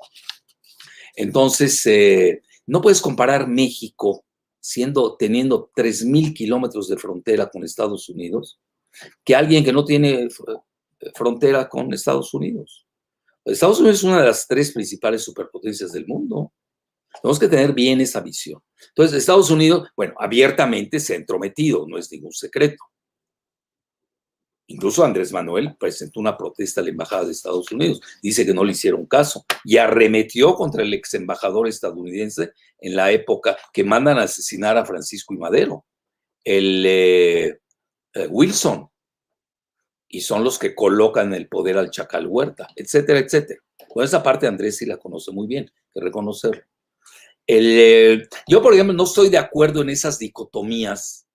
Entonces, no puedes comparar México teniendo 3,000 kilómetros de frontera con Estados Unidos que alguien que no tiene frontera con Estados Unidos. Estados Unidos es una de las 3 principales superpotencias del mundo. Tenemos que tener bien esa visión. Entonces, Estados Unidos, bueno, abiertamente se ha entrometido, no es ningún secreto. Incluso Andrés Manuel presentó una protesta a la Embajada de Estados Unidos. Dice que no le hicieron caso y arremetió contra el ex embajador estadounidense en la época que mandan a asesinar a Francisco I. Madero, el Wilson, y son los que colocan en el poder al Chacal Huerta, etcétera, etcétera. Bueno, esa parte Andrés sí la conoce muy bien, hay que reconocerlo. Yo, por ejemplo, no estoy de acuerdo en esas dicotomías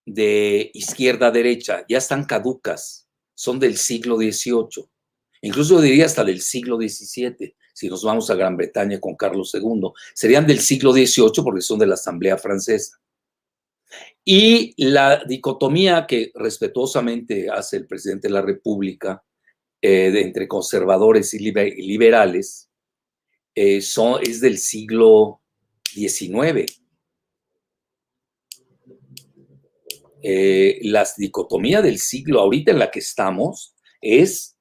de izquierda-derecha, ya están caducas, son del siglo XVIII, incluso yo diría hasta del siglo XVII, si nos vamos a Gran Bretaña con Carlos II, serían del siglo XVIII porque son de la Asamblea Francesa. Y la dicotomía que respetuosamente hace el presidente de la República entre conservadores y liberales es del siglo XIX. La dicotomía del siglo ahorita en la que estamos es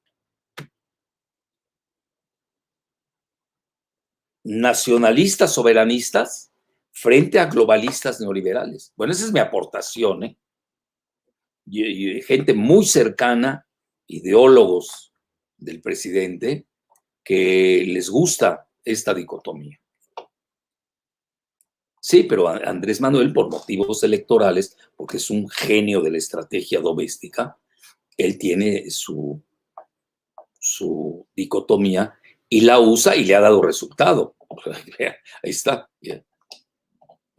nacionalistas soberanistas frente a globalistas neoliberales. Bueno, esa es mi aportación, ¿eh? Y gente muy cercana, ideólogos del presidente, que les gusta esta dicotomía. Sí, pero Andrés Manuel, por motivos electorales, porque es un genio de la estrategia doméstica, él tiene su dicotomía y la usa y le ha dado resultado. Ahí está.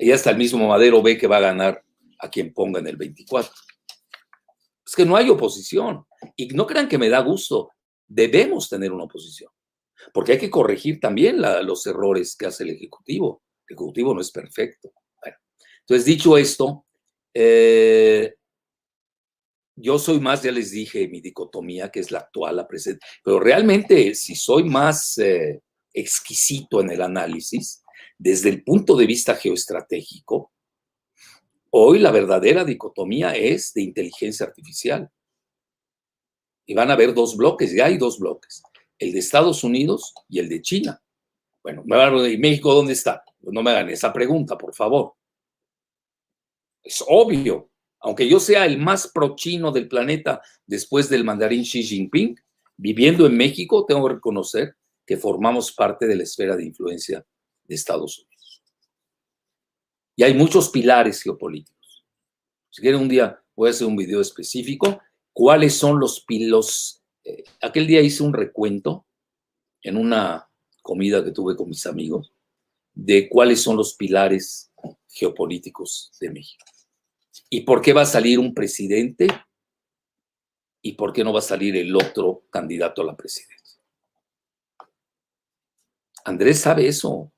Y hasta el mismo Madero ve que va a ganar a quien ponga en el 24. Es que no hay oposición. Y no crean que me da gusto. Debemos tener una oposición. Porque hay que corregir también los errores que hace el Ejecutivo. El Ejecutivo no es perfecto. Bueno, entonces, dicho esto, yo soy más, ya les dije, mi dicotomía, que es la actual, la presente. Pero realmente, si soy más exquisito en el análisis, desde el punto de vista geoestratégico, hoy la verdadera dicotomía es de inteligencia artificial. Y van a haber 2 bloques, ya hay 2 bloques, el de Estados Unidos y el de China. Bueno, ¿y México dónde está? Pues no me hagan esa pregunta, por favor. Es obvio, aunque yo sea el más pro-chino del planeta después del mandarín Xi Jinping, viviendo en México, tengo que reconocer que formamos parte de la esfera de influencia de Estados Unidos. Y hay muchos pilares geopolíticos. Si quieren, un día voy a hacer un video específico. ¿Cuáles son los pilos? Aquel día hice un recuento en una comida que tuve con mis amigos de cuáles son los pilares geopolíticos de México. ¿Y por qué va a salir un presidente? ¿Y por qué no va a salir el otro candidato a la presidencia? Andrés sabe eso.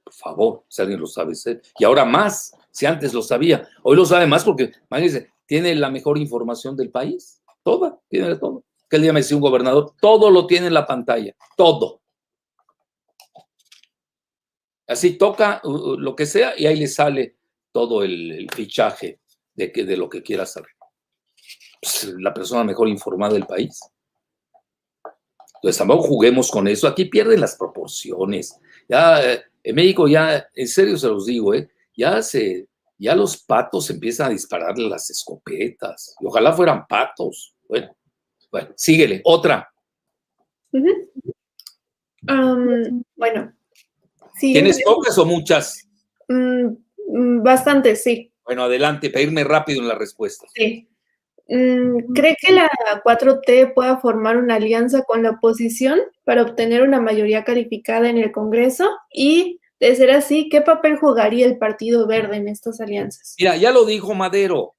Por favor, si alguien lo sabe hacer. Y ahora más, si antes lo sabía. Hoy lo sabe más porque, imagínense, tiene la mejor información del país. Toda, tiene todo. Aquel día me decía un gobernador, todo lo tiene en la pantalla. Todo. Así toca lo que sea y ahí le sale todo el fichaje de lo que quiera saber. Pues, la persona mejor informada del país. Entonces tampoco juguemos con eso. Aquí pierden las proporciones. Ya en México ya, en serio se los digo, ya los patos empiezan a dispararle las escopetas. Y ojalá fueran patos. Bueno, síguele. Otra. Bueno. Sí, ¿Tienes pocas o muchas? Bastante, sí. Bueno, adelante, para irme rápido en las respuestas. Sí. ¿Cree que la 4T pueda formar una alianza con la oposición para obtener una mayoría calificada en el Congreso? Y, de ser así, ¿qué papel jugaría el Partido Verde en estas alianzas? Mira, ya lo dijo Madero.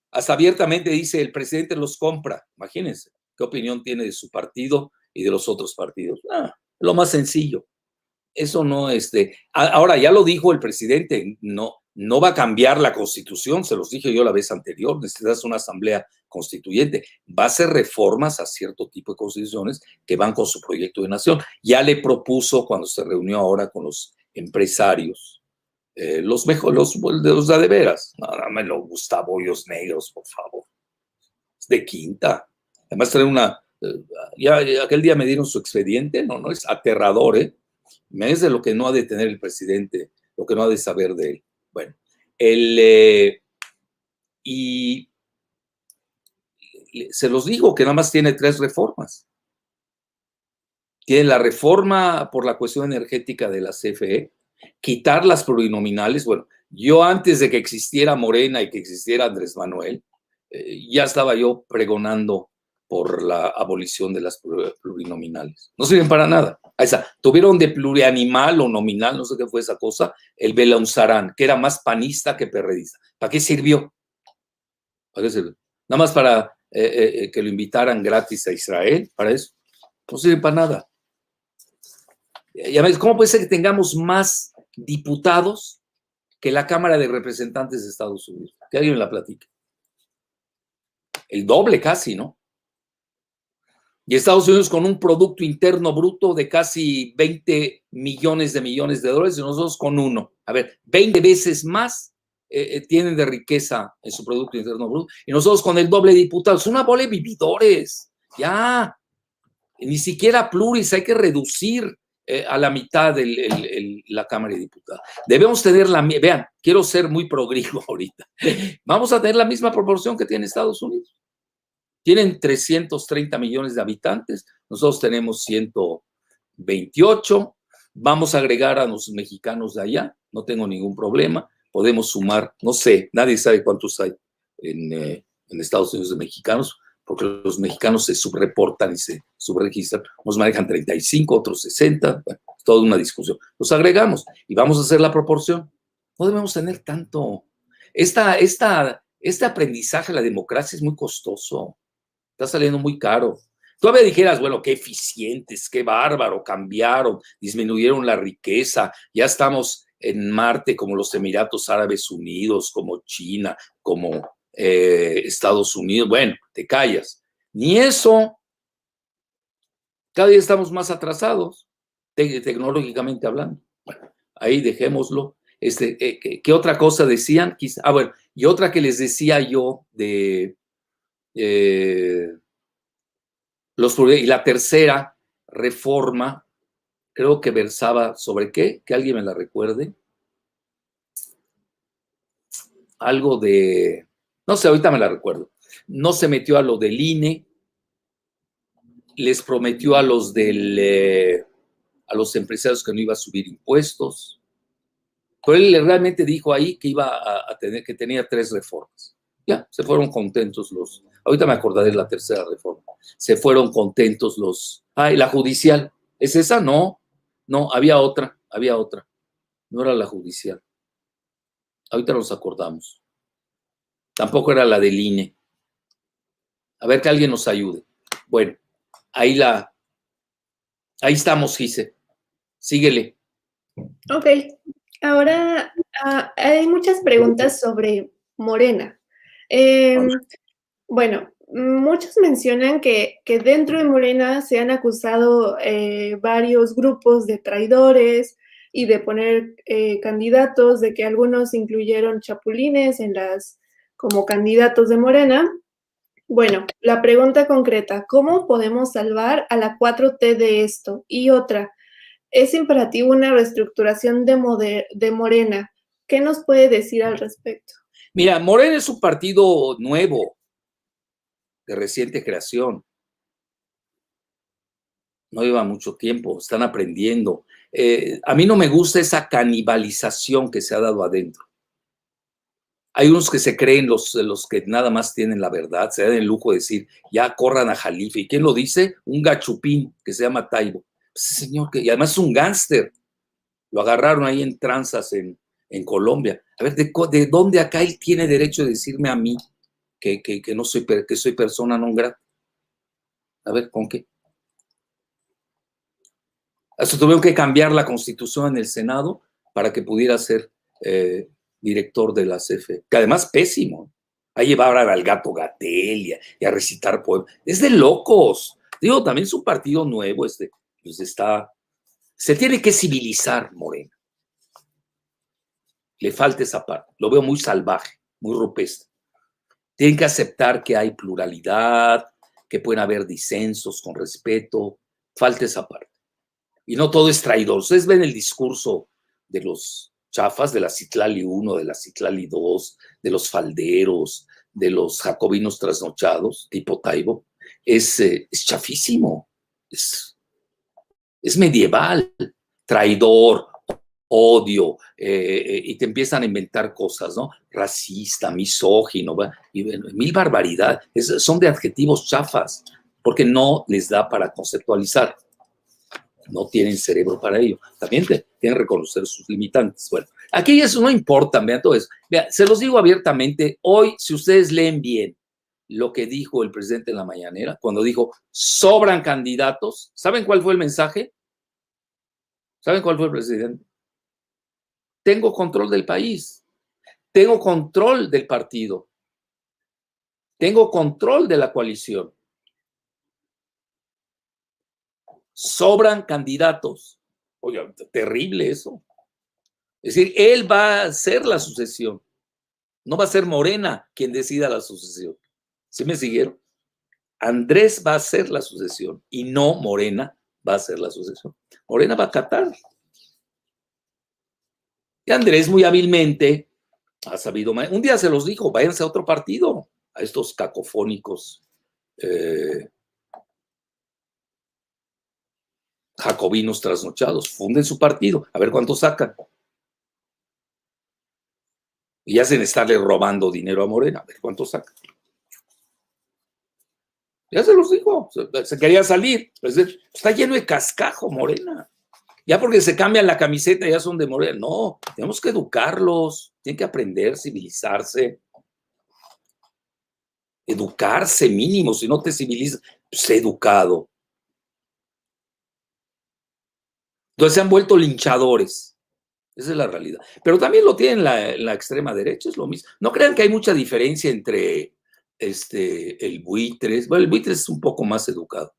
Hasta abiertamente dice, el presidente los compra. Imagínense, ¿qué opinión tiene de su partido y de los otros partidos? Lo más sencillo. Eso no, ahora ya lo dijo el presidente, no, no va a cambiar la Constitución, se los dije yo la vez anterior, necesitas una asamblea constituyente, va a hacer reformas a cierto tipo de constituciones que van con su proyecto de nación. Ya le propuso cuando se reunió ahora con los empresarios, los mejores, los de veras, nada más los Gustavo Hoyos Negros, por favor, es de quinta. Además trae ya aquel día me dieron su expediente, no, es aterrador, es de lo que no ha de tener el presidente, lo que no ha de saber de él. Bueno, y se los digo que nada más tiene 3 reformas. Tiene la reforma por la cuestión energética de la CFE, quitar las plurinominales. Bueno, yo antes de que existiera Morena y que existiera Andrés Manuel, ya estaba yo pregonando por la abolición de las plurinominales. No sirven para nada. Esa, tuvieron de plurianimal o nominal, no sé qué fue esa cosa, el Belaunzarán, que era más panista que perredista. ¿Para qué sirvió? ¿Para qué sirvió? Nada más para que lo invitaran gratis a Israel, para eso. No sirve para nada. ¿Cómo puede ser que tengamos más diputados que la Cámara de Representantes de Estados Unidos? Que alguien me la platique. El doble casi, ¿no? Y Estados Unidos con un Producto Interno Bruto de casi 20 millones de dólares y nosotros con 1. A ver, 20 veces más tienen de riqueza en su Producto Interno Bruto y nosotros con el doble de diputados. Una bola de vividores. Ya. Ni siquiera pluris, hay que reducir a la mitad la Cámara de Diputados. Debemos tener vean, quiero ser muy progresivo ahorita. Vamos a tener la misma proporción que tiene Estados Unidos. Tienen 330 millones de habitantes, nosotros tenemos 128, vamos a agregar a los mexicanos de allá, no tengo ningún problema, podemos sumar, no sé, nadie sabe cuántos hay en Estados Unidos de mexicanos, porque los mexicanos se subreportan y se subregistran, unos manejan 35, otros 60, bueno, es toda una discusión. Los agregamos y vamos a hacer la proporción. No debemos tener tanto. Este aprendizaje a la democracia es muy costoso. Está saliendo muy caro. Todavía dijeras, bueno, qué eficientes, qué bárbaro, cambiaron, disminuyeron la riqueza, ya estamos en Marte como los Emiratos Árabes Unidos, como China, como Estados Unidos. Bueno, te callas. Ni eso. Cada día estamos más atrasados, tecnológicamente hablando. Bueno, ahí dejémoslo. ¿Qué otra cosa decían? Bueno, y otra que les decía yo de... y la tercera reforma, creo que versaba sobre qué, que alguien me la recuerde. Algo de, no sé, ahorita me la recuerdo. No se metió a lo del INE, les prometió a los empresarios que no iba a subir impuestos. Pero él realmente dijo ahí que iba a tener, que tenía 3 reformas. Ya, se fueron contentos ahorita me acordaré de la tercera reforma. Se fueron contentos la judicial. ¿Es esa? No, había otra. No era la judicial. Ahorita nos acordamos. Tampoco era la del INE. A ver que alguien nos ayude. Bueno, ahí estamos, Gise. Síguele. Ok, ahora hay muchas preguntas sobre Morena. Bueno, muchos mencionan que dentro de Morena se han acusado varios grupos de traidores y de poner candidatos, de que algunos incluyeron chapulines como candidatos de Morena. Bueno, la pregunta concreta, ¿cómo podemos salvar a la 4T de esto? Y otra, es imperativo una reestructuración de Morena. ¿Qué nos puede decir al respecto? Mira, Morena es un partido nuevo, de reciente creación. No lleva mucho tiempo, están aprendiendo. A mí no me gusta esa canibalización que se ha dado adentro. Hay unos que se creen los que nada más tienen la verdad, se dan el lujo de decir, ya corran a Jalife. ¿Y quién lo dice? Un gachupín que se llama Taibo. Ese señor, y además es un gángster. Lo agarraron ahí en tranzas en Colombia. A ver, ¿de dónde acá él tiene derecho de decirme a mí que no soy, que soy persona non grata? A ver, ¿con qué? Hasta tuvieron que cambiar la Constitución en el Senado para que pudiera ser director de la CFE, que además pésimo. A llevar al gato Gatell y a recitar poemas. Es de locos. Digo, también es un partido nuevo, pues se tiene que civilizar, Morena. Le falta esa parte. Lo veo muy salvaje, muy rupestre. Tienen que aceptar que hay pluralidad, que pueden haber disensos con respeto. Falta esa parte. Y no todo es traidor. Ustedes ven el discurso de los chafas, de la Citlali 1, de la Citlali 2, de los falderos, de los jacobinos trasnochados, tipo Taibo. Es chafísimo. Es medieval. Traidor, odio, y te empiezan a inventar cosas, ¿no? Racista, misógino, y mil barbaridades. Son de adjetivos chafas, porque no les da para conceptualizar. No tienen cerebro para ello. También tienen que reconocer sus limitantes. Bueno, aquí eso no importa, vean todo eso. Vean, se los digo abiertamente, hoy, si ustedes leen bien lo que dijo el presidente en la mañanera, cuando dijo, sobran candidatos, ¿saben cuál fue el mensaje? ¿Saben cuál fue el presidente? Tengo control del país, tengo control del partido, tengo control de la coalición. Sobran candidatos. Oye, terrible eso. Es decir, él va a hacer la sucesión. No va a ser Morena quien decida la sucesión. ¿Sí me siguieron? Andrés va a hacer la sucesión y no Morena va a hacer la sucesión. Morena va a acatar. Y Andrés muy hábilmente ha sabido, un día se los dijo, váyanse a otro partido, a estos cacofónicos jacobinos trasnochados, funden su partido, a ver cuánto sacan. Y hacen estarle robando dinero a Morena, a ver cuánto sacan. Ya se los dijo, se quería salir, pues está lleno de cascajo Morena. Ya porque se cambian la camiseta ya son de Morena. No, tenemos que educarlos, tienen que aprender, civilizarse. Educarse mínimo, si no te civilizas, pues educado. Entonces se han vuelto linchadores. Esa es la realidad. Pero también lo tienen la extrema derecha, es lo mismo. No crean que hay mucha diferencia entre el Buitres. Bueno, el Buitres es un poco más educado.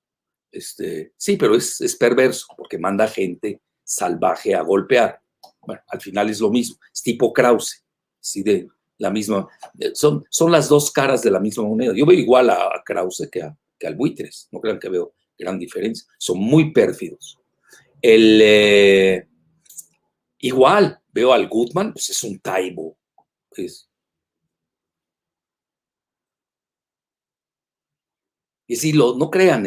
Sí, pero es perverso porque manda gente salvaje a golpear. Bueno, al final es lo mismo. Es tipo Krause. Sí, de la misma. Son las dos caras de la misma moneda. Yo veo igual a Krause que al Buitres. No crean que veo gran diferencia. Son muy pérfidos. Igual, veo al Gutmann, pues es un Taibo. Y sí, no crean,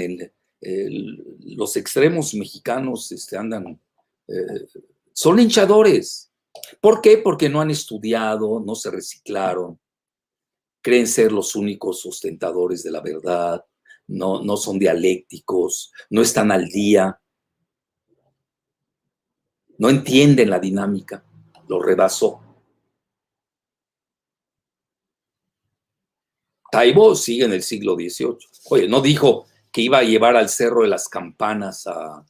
los extremos mexicanos andan, son linchadores. ¿Por qué? Porque no han estudiado, no se reciclaron, creen ser los únicos sustentadores de la verdad, no son dialécticos, no están al día, no entienden la dinámica, lo rebasó. Taibo sigue en el siglo XVIII. Oye, no dijo que iba a llevar al Cerro de las Campanas a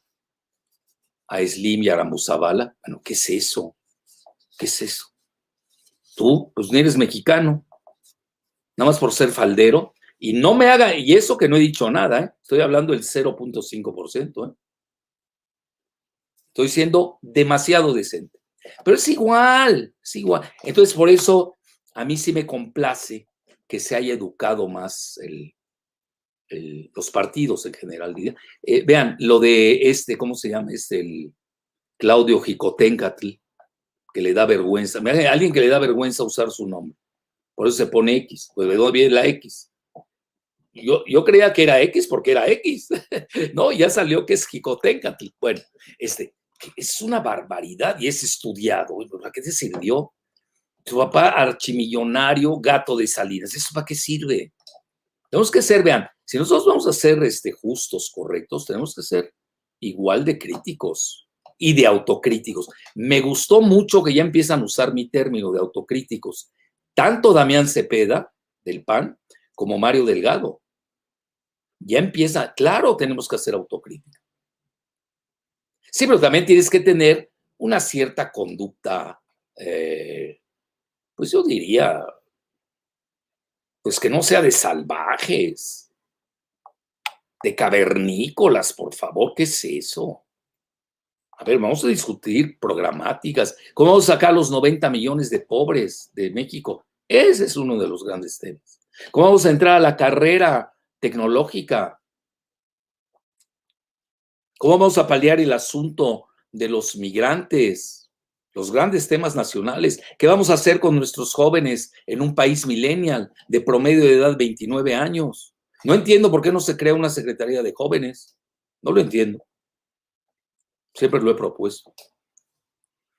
Slim y a Arambuzabala. Bueno, ¿qué es eso? ¿Qué es eso? Tú, pues ni eres mexicano, nada más por ser faldero, y no me haga, y eso que no he dicho nada, estoy hablando del 0.5%, estoy siendo demasiado decente, pero es igual. Entonces, por eso, a mí sí me complace que se haya educado más los partidos en general. Vean, lo de ¿cómo se llama? El Claudio Jicoténcatl, que le da vergüenza, alguien que le da vergüenza usar su nombre, por eso se pone X, pues de dónde viene la X. Yo creía que era X porque era X, no, ya salió que es Jicoténcatl. Bueno, es una barbaridad y es estudiado. ¿Para qué te sirvió? Tu papá archimillonario, gato de Salinas, ¿eso para qué sirve? Tenemos que ser, vean, si nosotros vamos a ser justos, correctos, tenemos que ser igual de críticos y de autocríticos. Me gustó mucho que ya empiezan a usar mi término de autocríticos, tanto Damián Cepeda, del PAN, como Mario Delgado. Ya empieza, claro, tenemos que hacer autocrítica. Sí, pero también tienes que tener una cierta conducta pues yo diría, pues que no sea de salvajes, de cavernícolas, por favor, ¿qué es eso? A ver, vamos a discutir programáticas. ¿Cómo vamos a sacar los 90 millones de pobres de México? Ese es uno de los grandes temas. ¿Cómo vamos a entrar a la carrera tecnológica? ¿Cómo vamos a paliar el asunto de los migrantes? Los grandes temas nacionales. ¿Qué vamos a hacer con nuestros jóvenes en un país millennial de promedio de edad 29 años? No entiendo por qué no se crea una secretaría de jóvenes. No lo entiendo. Siempre lo he propuesto.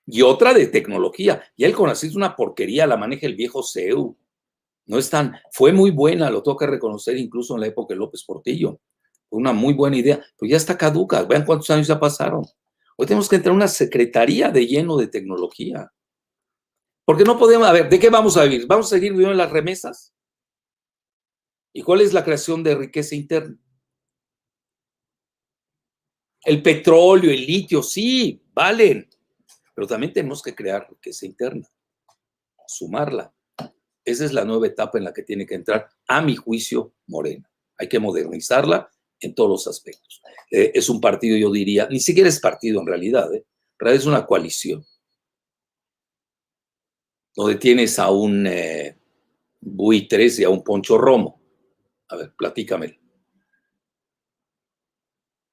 Y otra de tecnología. Y el CONACYT es una porquería, la maneja el viejo CEU. No es tan, fue muy buena, lo tengo que reconocer incluso en la época de López Portillo. Fue una muy buena idea, pero ya está caduca. Vean cuántos años ya pasaron. Hoy tenemos que entrar a una secretaría de lleno de tecnología. Porque no podemos, a ver, ¿de qué vamos a vivir? ¿Vamos a seguir viviendo en las remesas? ¿Y cuál es la creación de riqueza interna? El petróleo, el litio, sí, valen, pero también tenemos que crear riqueza interna, sumarla. Esa es la nueva etapa en la que tiene que entrar, a mi juicio, Morena. Hay que modernizarla en todos los aspectos. Es un partido, yo diría, ni siquiera es partido en realidad, en realidad es una coalición, donde tienes a un buitres y a un Poncho Romo. A ver, platícame.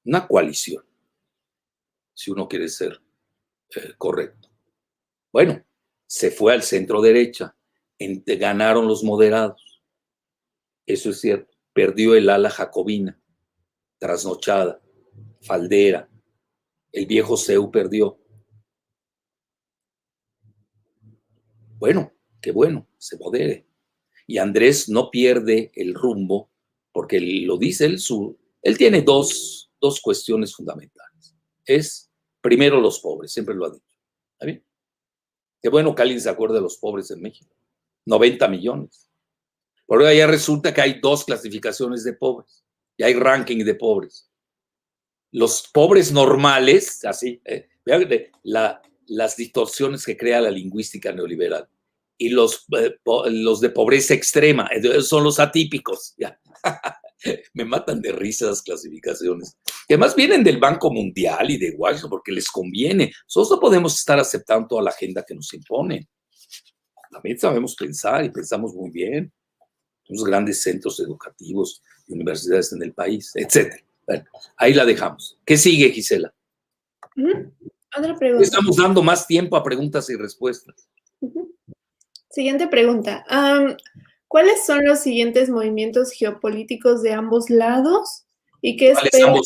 Una coalición, si uno quiere ser correcto. Bueno, se fue al centro derecha, ganaron los moderados, eso es cierto, perdió el ala jacobina, trasnochada, faldera, el viejo CEU perdió. Bueno, qué bueno, se modere. Y Andrés no pierde el rumbo, porque lo dice él, él tiene dos cuestiones fundamentales. Es, primero, los pobres, siempre lo ha dicho. ¿Está bien? Qué bueno que alguien se acuerde de los pobres en México. 90 millones. Por ahora ya resulta que hay dos clasificaciones de pobres. Y hay ranking de pobres. Los pobres normales, así, vean las distorsiones que crea la lingüística neoliberal. Y los de pobreza extrema, son los atípicos. Ya. Me matan de risa las clasificaciones, que más vienen del Banco Mundial y de Washington, porque les conviene. Nosotros no podemos estar aceptando toda la agenda que nos imponen. También sabemos pensar y pensamos muy bien. Los grandes centros educativos y universidades en el país, etc. Bueno, ahí la dejamos. ¿Qué sigue, Gisela? Otra pregunta. Estamos dando más tiempo a preguntas y respuestas. Siguiente pregunta. ¿Cuáles son los siguientes movimientos geopolíticos de ambos lados? ¿Y qué espera la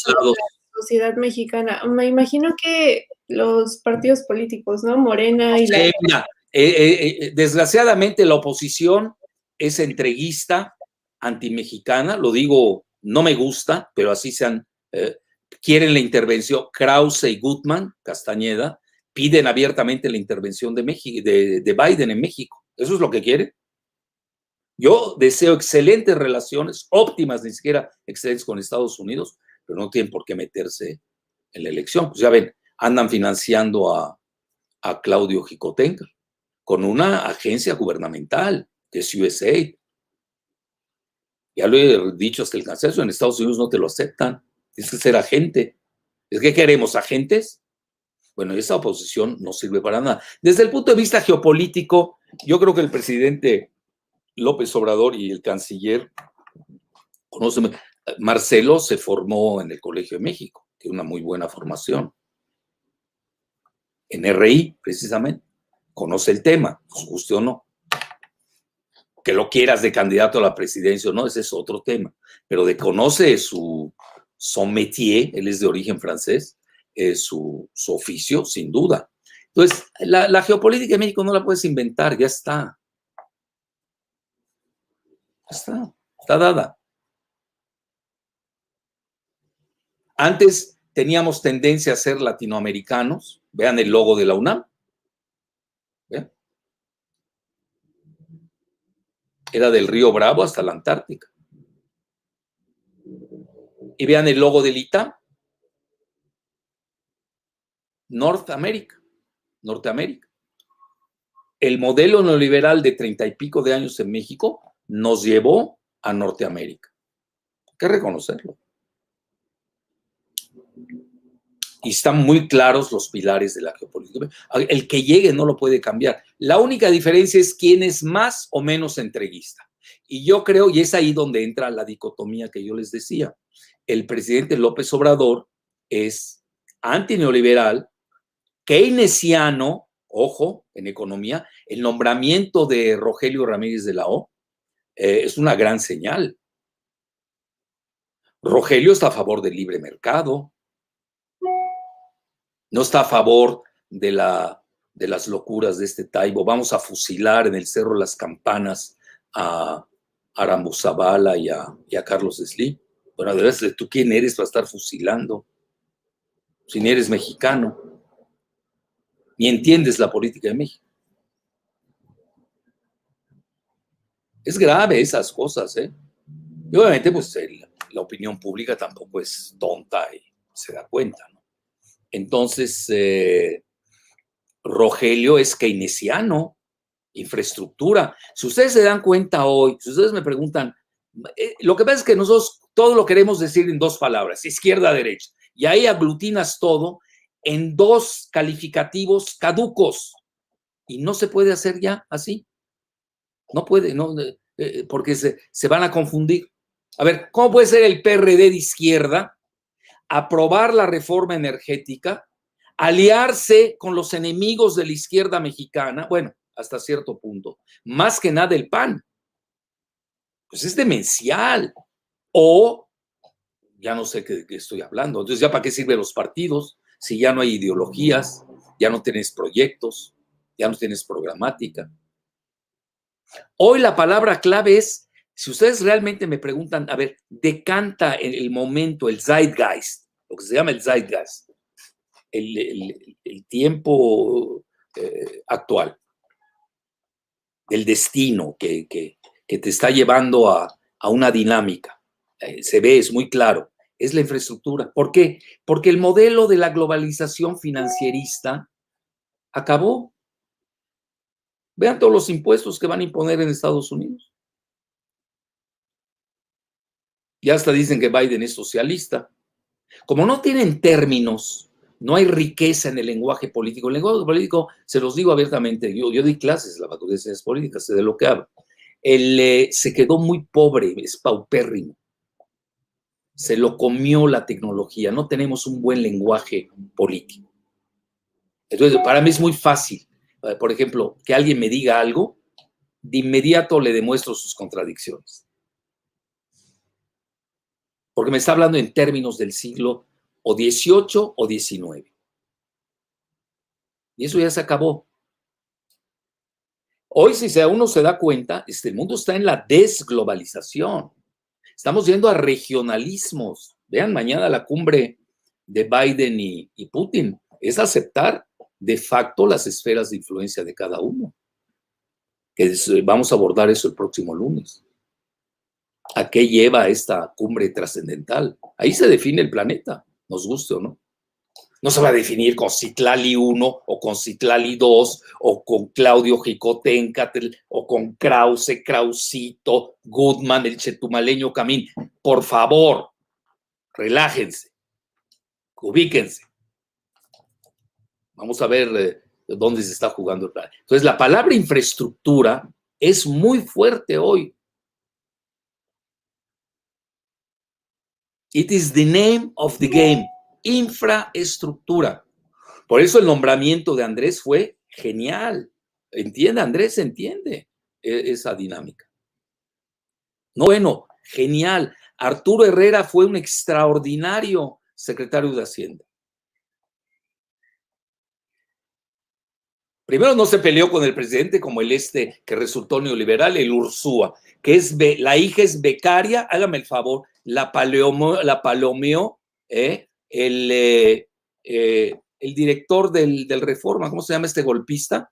sociedad mexicana? Me imagino que los partidos políticos, ¿no? Morena y la... Mira, desgraciadamente la oposición es entreguista, antimexicana, lo digo, no me gusta, pero así quieren la intervención. Krause y Gutmann, Castañeda, piden abiertamente la intervención de Biden en México. ¿Eso es lo que quieren? Yo deseo excelentes relaciones, óptimas, ni siquiera excelentes con Estados Unidos, pero no tienen por qué meterse en la elección. Pues ya ven, andan financiando a Claudio Jicotenca con una agencia gubernamental, que es USAID. Ya lo he dicho hasta el cansancio, en Estados Unidos no te lo aceptan, tienes que ser agente. ¿Es que queremos agentes? Bueno, esa oposición no sirve para nada. Desde el punto de vista geopolítico, yo creo que el presidente López Obrador y el canciller, Marcelo se formó en el Colegio de México, tiene una muy buena formación. En RI, precisamente, conoce el tema, nos guste o no. Que lo quieras de candidato a la presidencia o no, ese es otro tema. Pero conoce son métier, él es de origen francés, su oficio, sin duda. Entonces, la geopolítica de México no la puedes inventar, ya está. Ya está dada. Antes teníamos tendencia a ser latinoamericanos. Vean el logo de la UNAM. ¿Vean? Era del Río Bravo hasta la Antártica. Y vean el logo del ITAM. Norteamérica. el modelo neoliberal de 30 y pico de años en México nos llevó a Norteamérica. Hay que reconocerlo. Y están muy claros los pilares de la geopolítica. El que llegue no lo puede cambiar. La única diferencia es quién es más o menos entreguista. Y yo creo, y es ahí donde entra la dicotomía que yo les decía. El presidente López Obrador es antineoliberal, keynesiano, ojo, en economía. El nombramiento de Rogelio Ramírez de la O es una gran señal. Rogelio está a favor del libre mercado. No está a favor de las locuras de este Taibo. Vamos a fusilar en el Cerro Las Campanas a Arambuzabala y a Carlos Slim. Bueno, de verdad, ¿tú quién eres para estar fusilando? Si ni eres mexicano, ni entiendes la política de México. Es grave esas cosas, ¿eh? Y obviamente, pues, la opinión pública tampoco es tonta y se da cuenta, ¿no? Entonces, Rogelio es keynesiano, infraestructura. Si ustedes se dan cuenta hoy, si ustedes me preguntan, lo que pasa es que nosotros todo lo queremos decir en dos palabras, izquierda, derecha, y ahí aglutinas todo en dos calificativos caducos, y no se puede hacer ya así. No puede, no, porque se van a confundir. A ver, ¿cómo puede ser el PRD de izquierda aprobar la reforma energética, aliarse con los enemigos de la izquierda mexicana? Bueno, hasta cierto punto, más que nada el PAN, pues es demencial, o ya no sé qué estoy hablando. Entonces, ¿ya para qué sirven los partidos? Si ya no hay ideologías, ya no tienes proyectos, ya no tienes programática. Hoy la palabra clave es, si ustedes realmente me preguntan, a ver, decanta en el momento, el zeitgeist, lo que se llama el zeitgeist, el tiempo actual, el destino que te está llevando a una dinámica. Se ve, es muy claro, es la infraestructura. ¿Por qué? Porque el modelo de la globalización financierista acabó. Vean todos los impuestos que van a imponer en Estados Unidos. Ya hasta dicen que Biden es socialista. Como no tienen términos, no hay riqueza en el lenguaje político. El lenguaje político, se los digo abiertamente, yo di clases en la Facultad de Ciencias Políticas, sé de lo que hablo. Se quedó muy pobre, es paupérrimo. Se lo comió la tecnología, no tenemos un buen lenguaje político. Entonces, para mí es muy fácil, por ejemplo, que alguien me diga algo, de inmediato le demuestro sus contradicciones. Porque me está hablando en términos del siglo o XVIII o XIX. Y eso ya se acabó. Hoy, si uno se da cuenta, el mundo está en la desglobalización. Estamos yendo a regionalismos. Vean mañana la cumbre de Biden y Putin. Es aceptar de facto las esferas de influencia de cada uno. Vamos a abordar eso el próximo lunes. ¿A qué lleva esta cumbre trascendental? Ahí se define el planeta, nos guste o no. No se va a definir con Citlali 1 o con Citlali 2 o con Claudio Jicoténcatl o con Krause, Krausito, Goodman, el chetumaleño Camín. Por favor, relájense, ubíquense. Vamos a ver dónde se está jugando el plan. Entonces, la palabra infraestructura es muy fuerte hoy. It is the name of the game. Infraestructura. Por eso el nombramiento de Andrés fue genial. ¿Entiende? Andrés entiende esa dinámica. No, bueno, genial. Arturo Herrera fue un extraordinario secretario de Hacienda. Primero no se peleó con el presidente como el que resultó neoliberal, el Ursúa, que la hija es becaria, hágame el favor, la palomeó, el director del Reforma, ¿cómo se llama este golpista?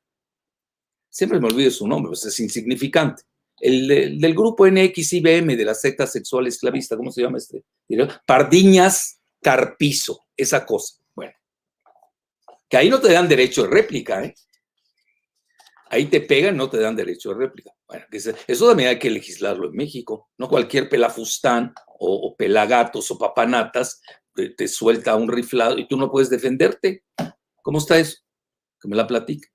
Siempre me olvido su nombre, pues es insignificante. Del grupo NXIBM, de la secta sexual esclavista, ¿cómo se llama este? Pardiñas Carpizo, esa cosa. Bueno, que ahí no te dan derecho de réplica, ¿eh? Ahí te pegan, no te dan derecho de réplica. Bueno, eso también hay que legislarlo en México. No cualquier pelafustán o pelagatos o papanatas te suelta un riflado y tú no puedes defenderte. ¿Cómo está eso? Que me la platique.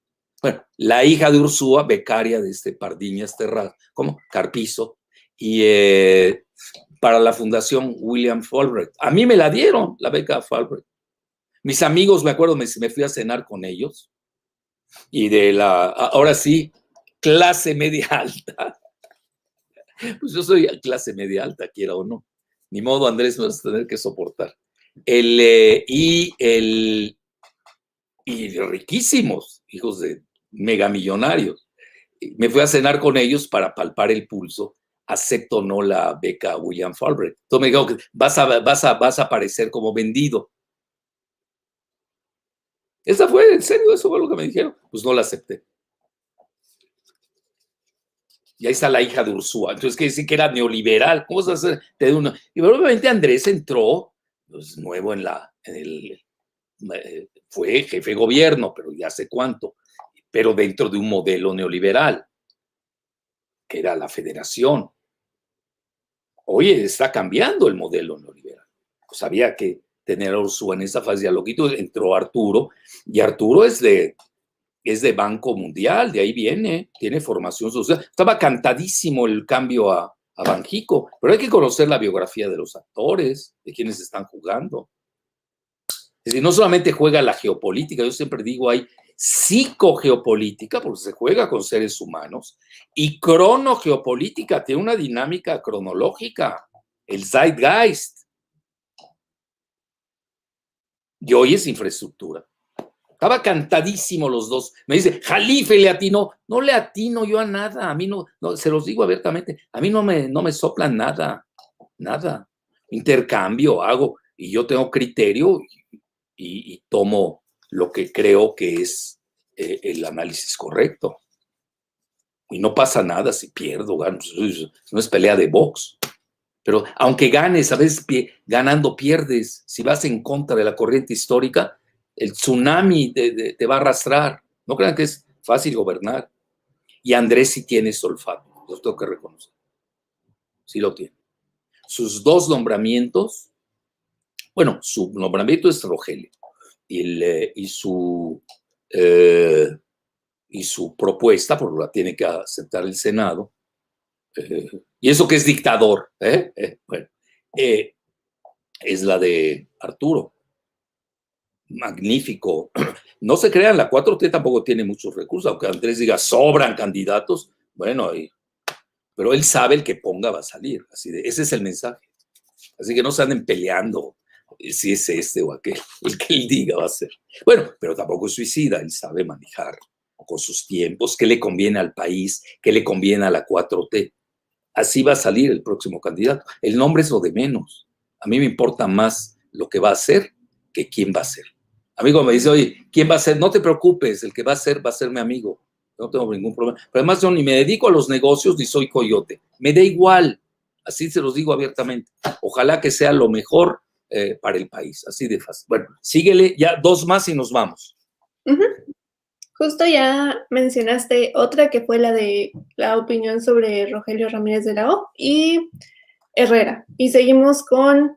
Bueno, la hija de Ursúa, becaria de Pardiñas Terrado, ¿cómo? Carpizo, y para la Fundación William Fulbright. A mí me la dieron, la beca Fulbright. Mis amigos, me acuerdo, me fui a cenar con ellos, y ahora sí, clase media alta. Pues yo soy clase media alta, quiera o no. Ni modo, Andrés, me vas a tener que soportar. Y riquísimos, hijos de megamillonarios. Me fui a cenar con ellos para palpar el pulso. Acepto o no la beca William Fulbright. Entonces me dijo que vas a aparecer como vendido. ¿Esa fue? ¿En serio? ¿Eso fue lo que me dijeron? Pues no la acepté. Y ahí está la hija de Ursúa. Entonces, ¿qué decir que era neoliberal? ¿Cómo se hace? Y obviamente Andrés entró, pues, nuevo fue jefe de gobierno, pero ya sé cuánto, pero dentro de un modelo neoliberal, que era la federación. Oye, está cambiando el modelo neoliberal. Pues había que tener a Ursúa en esa fase. Ya lo quito, entró Arturo, y Arturo es de Banco Mundial, de ahí viene, tiene formación social. Estaba cantadísimo el cambio a Banjico, pero hay que conocer la biografía de los actores, de quienes están jugando. Es decir, no solamente juega la geopolítica, yo siempre digo, hay psicogeopolítica, porque se juega con seres humanos, y cronogeopolítica, tiene una dinámica cronológica, el zeitgeist. Y hoy es infraestructura. Estaba cantadísimo los dos. Me dice, Jalife le atinó. No le atino yo a nada. A mí no, se los digo abiertamente. A mí no me soplan nada. Nada. Intercambio hago. Y yo tengo criterio y tomo lo que creo que es el análisis correcto. Y no pasa nada si pierdo, gano. No es pelea de box. Pero aunque ganes, a veces ganando pierdes. Si vas en contra de la corriente histórica, el tsunami te va a arrastrar. No crean que es fácil gobernar. Y Andrés sí tiene ese olfato, lo tengo que reconocer. Sí lo tiene. Sus dos nombramientos, bueno, su nombramiento es Rogelio, y su propuesta, porque la tiene que aceptar el Senado, y eso que es dictador, bueno, es la de Arturo. Magnífico. No se crean, la 4T tampoco tiene muchos recursos, aunque Andrés diga sobran candidatos, bueno, pero él sabe el que ponga va a salir, ese es el mensaje. Así que no se anden peleando si es este o aquel, el que él diga va a ser. Bueno, pero tampoco es suicida, él sabe manejar con sus tiempos, qué le conviene al país, qué le conviene a la 4T. Así va a salir el próximo candidato. El nombre es lo de menos. A mí me importa más lo que va a hacer que quién va a ser. Amigo me dice, oye, ¿quién va a ser? No te preocupes, el que va a ser mi amigo. No tengo ningún problema. Pero además yo ni me dedico a los negocios ni soy coyote. Me da igual. Así se los digo abiertamente. Ojalá que sea lo mejor para el país. Así de fácil. Bueno, síguele, ya 2 más y nos vamos. Justo ya mencionaste otra que fue la de la opinión sobre Rogelio Ramírez de la O y Herrera. Y seguimos con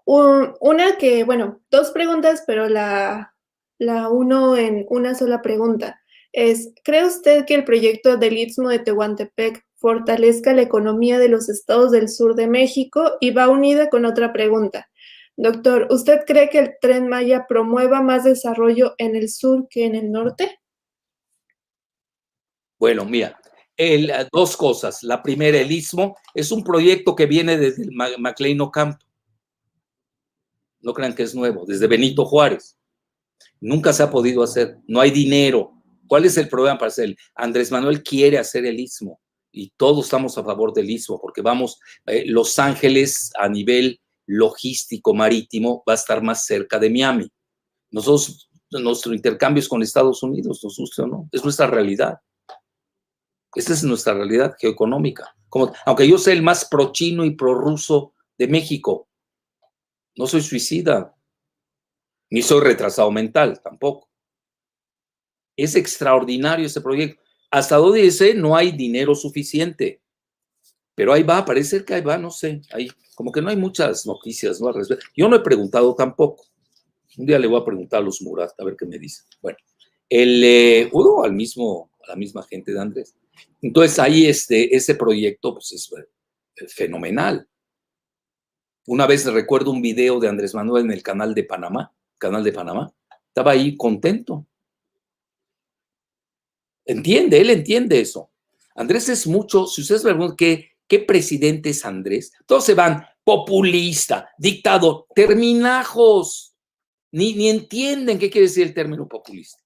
una que, bueno, 2 preguntas, pero la uno en una sola pregunta. ¿Cree usted que el proyecto del Istmo de Tehuantepec fortalezca la economía de los estados del sur de México? Y va unida con otra pregunta. Doctor, ¿usted cree que el Tren Maya promueva más desarrollo en el sur que en el norte? Bueno, mira, 2 cosas. La primera, el Istmo es un proyecto que viene desde el McLean Ocampo. No crean que es nuevo, desde Benito Juárez. Nunca se ha podido hacer, no hay dinero. ¿Cuál es el problema para hacer? Andrés Manuel quiere hacer el Istmo y todos estamos a favor del Istmo porque vamos, Los Ángeles a nivel logístico marítimo va a estar más cerca de Miami. Nosotros, nuestro intercambio es con Estados Unidos, nos gusta o no, es nuestra realidad. Esa es nuestra realidad geoeconómica. Aunque yo sea el más pro-chino y pro-ruso de México, no soy suicida, ni soy retrasado mental tampoco. Es extraordinario ese proyecto. Hasta donde dice, no hay dinero suficiente. Pero ahí va, parece que ahí va, no sé. Ahí, como que no hay muchas noticias, ¿no? Al respecto. Yo no he preguntado tampoco. Un día le voy a preguntar a los Murat, a ver qué me dicen. Bueno, a la misma gente de Andrés. Entonces ahí ese proyecto pues es fenomenal. Una vez recuerdo un video de Andrés Manuel en el canal de Panamá, estaba ahí contento. Él entiende eso. Andrés es mucho, si ustedes me preguntan ¿qué presidente es Andrés? Todos se van, populista, dictador, terminajos. Ni entienden qué quiere decir el término populista.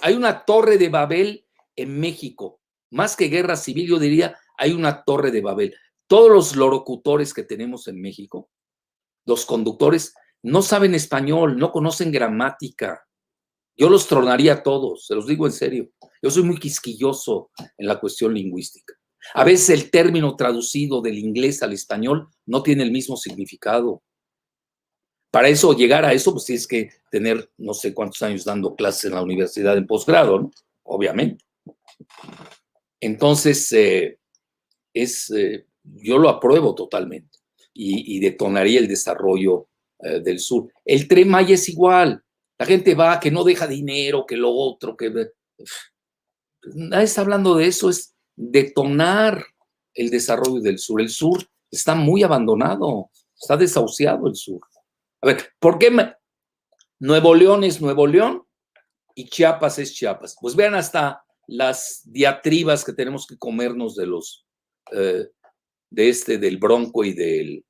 Hay una torre de Babel en México. Más que guerra civil, yo diría, hay una torre de Babel. Todos los locutores que tenemos en México, los conductores, no saben español, no conocen gramática. Yo los tronaría a todos, se los digo en serio. Yo soy muy quisquilloso en la cuestión lingüística. A veces el término traducido del inglés al español no tiene el mismo significado. Para eso, llegar a eso, pues tienes que tener no sé cuántos años dando clases en la universidad en posgrado, ¿no? Obviamente. Entonces, yo lo apruebo totalmente y detonaría el desarrollo del sur. El Tren Maya es igual. La gente va, que no deja dinero, que lo otro, que... Nadie está hablando de eso, es detonar el desarrollo del sur. El sur está muy abandonado, está desahuciado el sur. A ver, ¿por qué Nuevo León es Nuevo León y Chiapas es Chiapas? Pues vean hasta las diatribas que tenemos que comernos de los del Bronco y del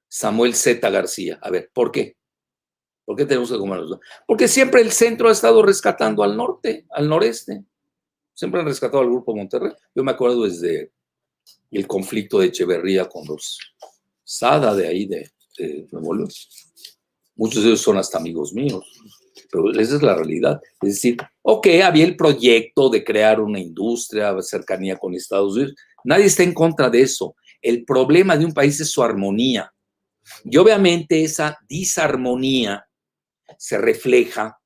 Samuel Z. García. A ver, ¿por qué? ¿Por qué tenemos que comernos? Porque siempre el centro ha estado rescatando al norte, al noreste. Siempre han rescatado al Grupo Monterrey. Yo me acuerdo desde el conflicto de Echeverría con los Sada de ahí, de Nuevo León. Muchos de ellos son hasta amigos míos, pero esa es la realidad. Es decir, había el proyecto de crear una industria, cercanía con Estados Unidos. Nadie está en contra de eso. El problema de un país es su armonía. Y obviamente esa disarmonía se refleja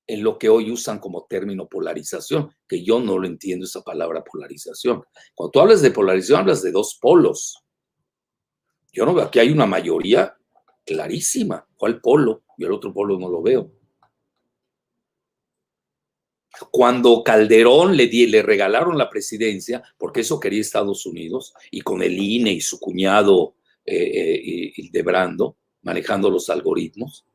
en lo que hoy usan como término polarización, que yo no lo entiendo esa palabra polarización. Cuando tú hablas de polarización, hablas de dos polos. Yo no veo, aquí hay una mayoría clarísima. ¿Cuál polo? Yo el otro polo no lo veo. Cuando Calderón le regalaron la presidencia, porque eso quería Estados Unidos, y con el INE y su cuñado Hildebrando manejando los algoritmos,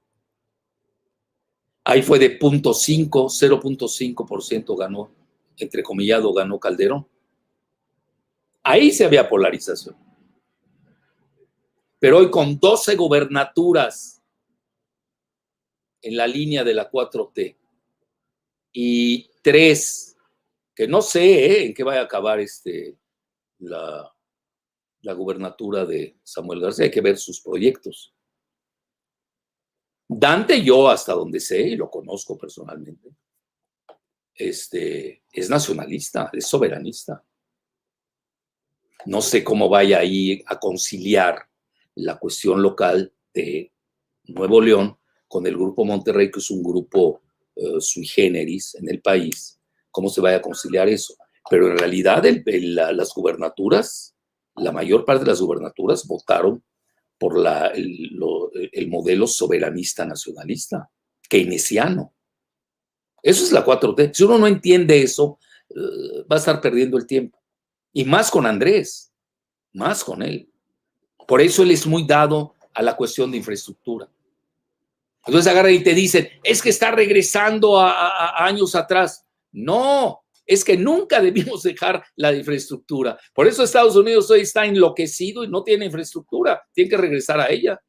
ahí fue de 0.5% ganó, entrecomillado, ganó Calderón. Ahí se había polarización. Pero hoy con 12 gobernaturas en la línea de la 4T y 3, que no sé en qué vaya a acabar la gubernatura de Samuel García, hay que ver sus proyectos. Dante, yo hasta donde sé, y lo conozco personalmente, es nacionalista, es soberanista. No sé cómo vaya ahí a conciliar la cuestión local de Nuevo León con el Grupo Monterrey, que es un grupo sui generis en el país, cómo se vaya a conciliar eso. Pero en realidad las gubernaturas, la mayor parte de las gubernaturas votaron por el modelo soberanista nacionalista, keynesiano. Eso es la 4T. Si uno no entiende eso, va a estar perdiendo el tiempo. Y más con Andrés, más con él. Por eso él es muy dado a la cuestión de infraestructura. Entonces agarran y te dicen, es que está regresando a años atrás. No, es que nunca debimos dejar la infraestructura. Por eso Estados Unidos hoy está enloquecido y no tiene infraestructura. Tiene que regresar a ella.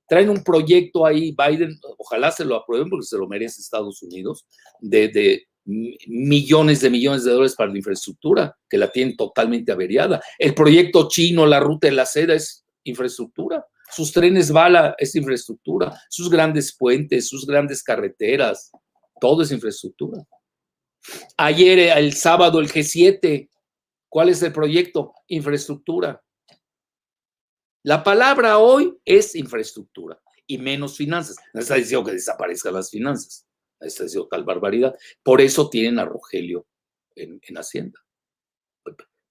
Traen un proyecto ahí, Biden, ojalá se lo aprueben porque se lo merece Estados Unidos, de millones de dólares para la infraestructura, que la tienen totalmente averiada. El proyecto chino, la ruta de la seda, es infraestructura. Sus trenes bala es infraestructura. Sus grandes puentes, sus grandes carreteras, todo es infraestructura. Ayer, el sábado, el G7, ¿cuál es el proyecto? Infraestructura. La palabra hoy es infraestructura y menos finanzas. No está diciendo que desaparezcan las finanzas. No está diciendo tal barbaridad. Por eso tienen a Rogelio en Hacienda.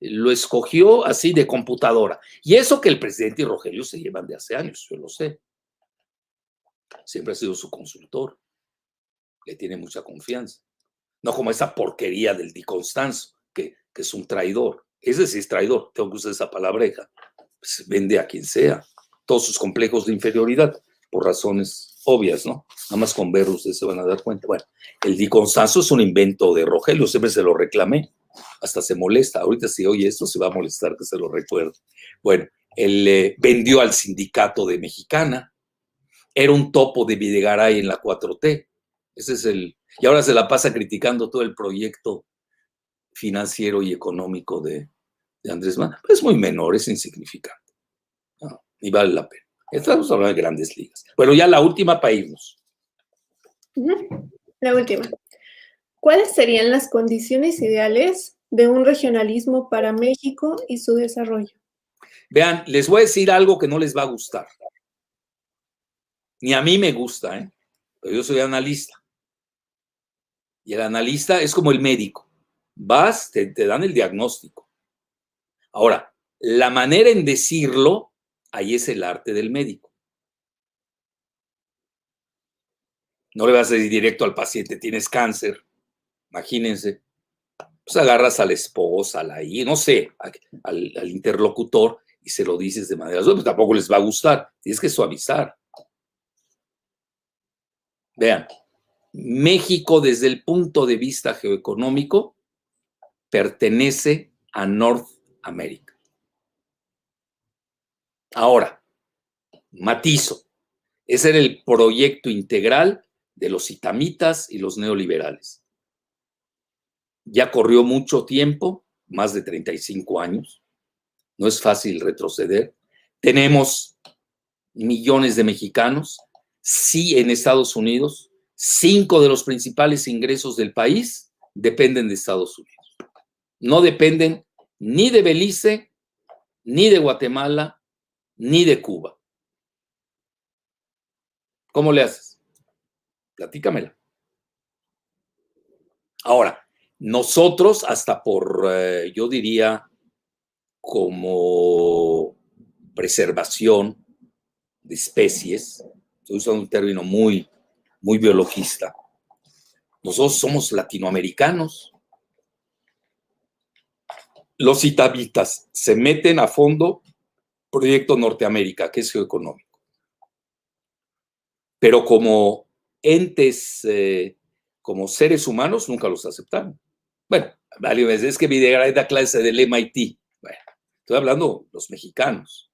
Lo escogió así de computadora. Y eso que el presidente y Rogelio se llevan de hace años, yo lo sé. Siempre ha sido su consultor. Le tiene mucha confianza. No como esa porquería del Di Constanzo, que es un traidor. Ese sí es traidor, tengo que usar esa palabreja. Pues vende a quien sea. Todos sus complejos de inferioridad, por razones obvias, ¿no? Nada más con verlo ustedes se van a dar cuenta. Bueno, el Di Constanzo es un invento de Rogelio, siempre se lo reclamé. Hasta se molesta. Ahorita si oye esto se va a molestar que se lo recuerde. Bueno, él vendió al sindicato de Mexicana. Era un topo de Videgaray en la 4T. Ese es el... Y ahora se la pasa criticando todo el proyecto financiero y económico de Andrés Manuel. Pues es muy menor, es insignificante. No, ni vale la pena. Estamos hablando de grandes ligas. Bueno, ya la última para irnos. La última. ¿Cuáles serían las condiciones ideales de un regionalismo para México y su desarrollo? Vean, les voy a decir algo que no les va a gustar. Ni a mí me gusta, ¿eh? Pero yo soy analista. Y el analista es como el médico. Vas, te dan el diagnóstico. Ahora, la manera en decirlo, ahí es el arte del médico. No le vas a decir directo al paciente, tienes cáncer. Imagínense. Pues agarras a la esposa, a la hija, no sé, al interlocutor y se lo dices de manera, pues tampoco les va a gustar. Tienes que suavizar. Vean, México desde el punto de vista geoeconómico pertenece a Norteamérica. Ahora, matizo, ese era el proyecto integral de los itamitas y los neoliberales. Ya corrió mucho tiempo, más de 35 años, no es fácil retroceder. Tenemos millones de mexicanos, sí en Estados Unidos, 5 de los principales ingresos del país dependen de Estados Unidos. No dependen ni de Belice, ni de Guatemala, ni de Cuba. ¿Cómo le haces? Platícamela. Ahora, nosotros hasta por, yo diría, como preservación de especies, estoy usando un término muy biologista, nosotros somos latinoamericanos. Los itamitas se meten a fondo proyecto Norteamérica, que es geoeconómico. Pero como entes, como seres humanos, nunca los aceptaron. Bueno, varias veces es que Videgaray da clase del MIT. Bueno, estoy hablando de los mexicanos.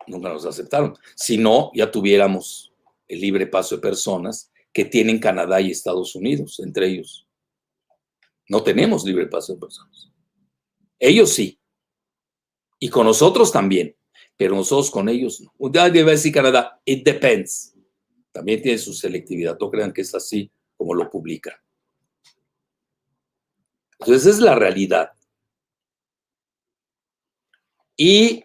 Nunca nos aceptaron. Si no, ya tuviéramos el libre paso de personas que tienen Canadá y Estados Unidos, entre ellos. No tenemos libre paso de personas. Ellos sí. Y con nosotros también. Pero nosotros con ellos no. Debe decir Canadá, it depends. También tiene su selectividad. No crean que es así como lo publica. Entonces, esa es la realidad. Y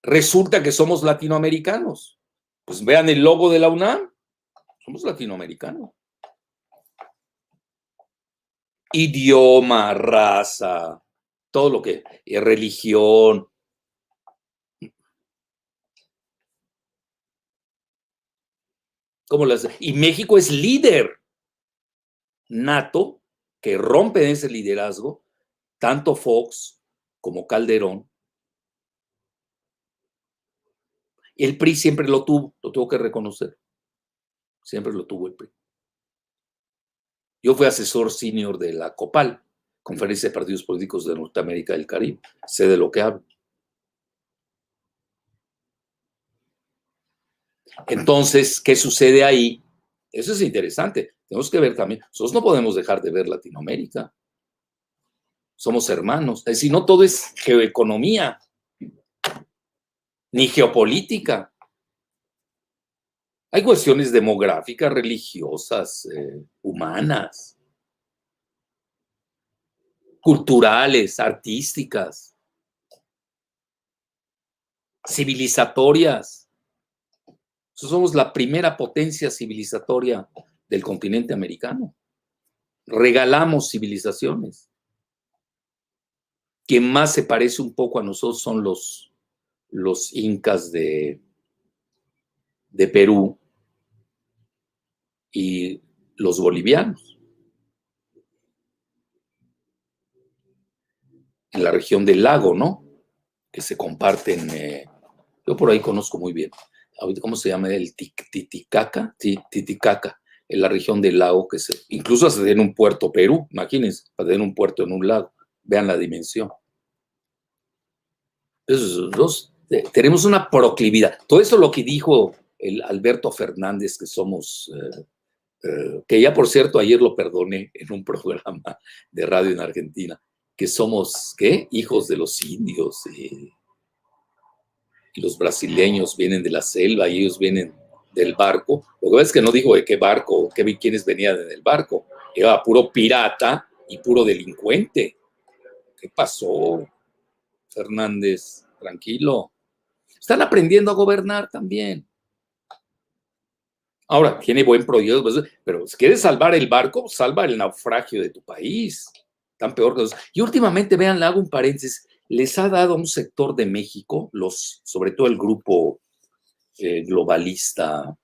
resulta que somos latinoamericanos. Pues vean el logo de la UNAM. Somos latinoamericanos. Idioma, raza, todo lo que es religión. ¿Cómo las? Y México es líder nato que rompe ese liderazgo, tanto Fox como Calderón. El PRI siempre lo tengo que reconocer. Siempre lo tuvo el PRI. Yo fui asesor senior de la COPAL, Conferencia de Partidos Políticos de Norteamérica y del Caribe. Sé de lo que hablo. Entonces, ¿qué sucede ahí? Eso es interesante. Tenemos que ver también. Nosotros no podemos dejar de ver Latinoamérica. Somos hermanos. Es decir, no todo es geoeconomía, ni geopolítica. Hay cuestiones demográficas, religiosas, humanas, culturales, artísticas, civilizatorias. Nosotros somos la primera potencia civilizatoria del continente americano. Regalamos civilizaciones. Quien más se parece un poco a nosotros son los incas de Perú y los bolivianos. En la región del lago, ¿no? Que se comparten, yo por ahí conozco muy bien. ¿Cómo se llama? El Titicaca, Titicaca, en la región del lago, incluso hasta en un puerto Perú, imagínense, para tener un puerto en un lago, vean la dimensión. Entonces, tenemos una proclividad. Todo eso lo que dijo el Alberto Fernández, que somos, que ya por cierto ayer lo perdoné en un programa de radio en Argentina, que somos, ¿qué? Hijos de los indios, y los brasileños vienen de la selva y ellos vienen del barco. Lo que pasa es que no dijo de qué barco, quiénes venían en el barco. Era puro pirata y puro delincuente. ¿Qué pasó, Fernández? Tranquilo. Están aprendiendo a gobernar también. Ahora, tiene buen proyecto, pero si quieres salvar el barco, salva el naufragio de tu país. Tan peor que los... Y últimamente, vean, le hago un paréntesis, les ha dado a un sector de México, sobre todo el grupo globalista,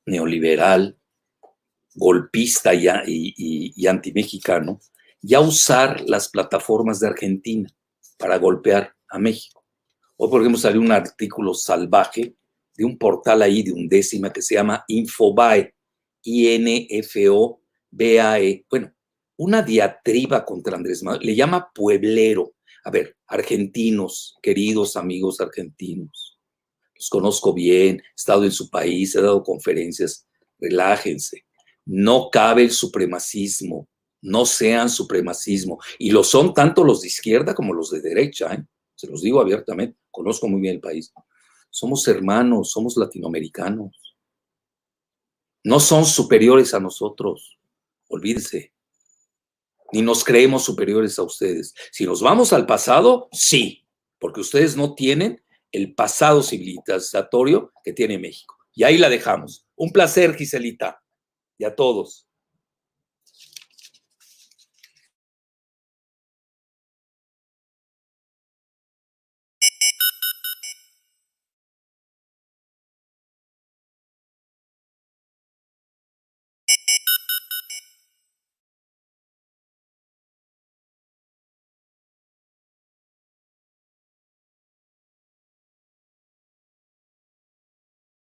neoliberal, golpista y antimexicano, ya usar las plataformas de Argentina para golpear a México. Hoy, por ejemplo, salió un artículo salvaje de un portal ahí de Undécima que se llama Infobae, INFOBAE. Bueno, una diatriba contra Andrés Manuel, le llama pueblero. A ver, argentinos, queridos amigos argentinos, los conozco bien, he estado en su país, he dado conferencias, relájense. No cabe el supremacismo, no sean supremacismo. Y lo son tanto los de izquierda como los de derecha, ¿eh? Se los digo abiertamente, conozco muy bien el país. Somos hermanos, somos latinoamericanos. No son superiores a nosotros, olvídense. Ni nos creemos superiores a ustedes. Si nos vamos al pasado, sí, porque ustedes no tienen el pasado civilizatorio que tiene México. Y ahí la dejamos. Un placer, Giselita, y a todos.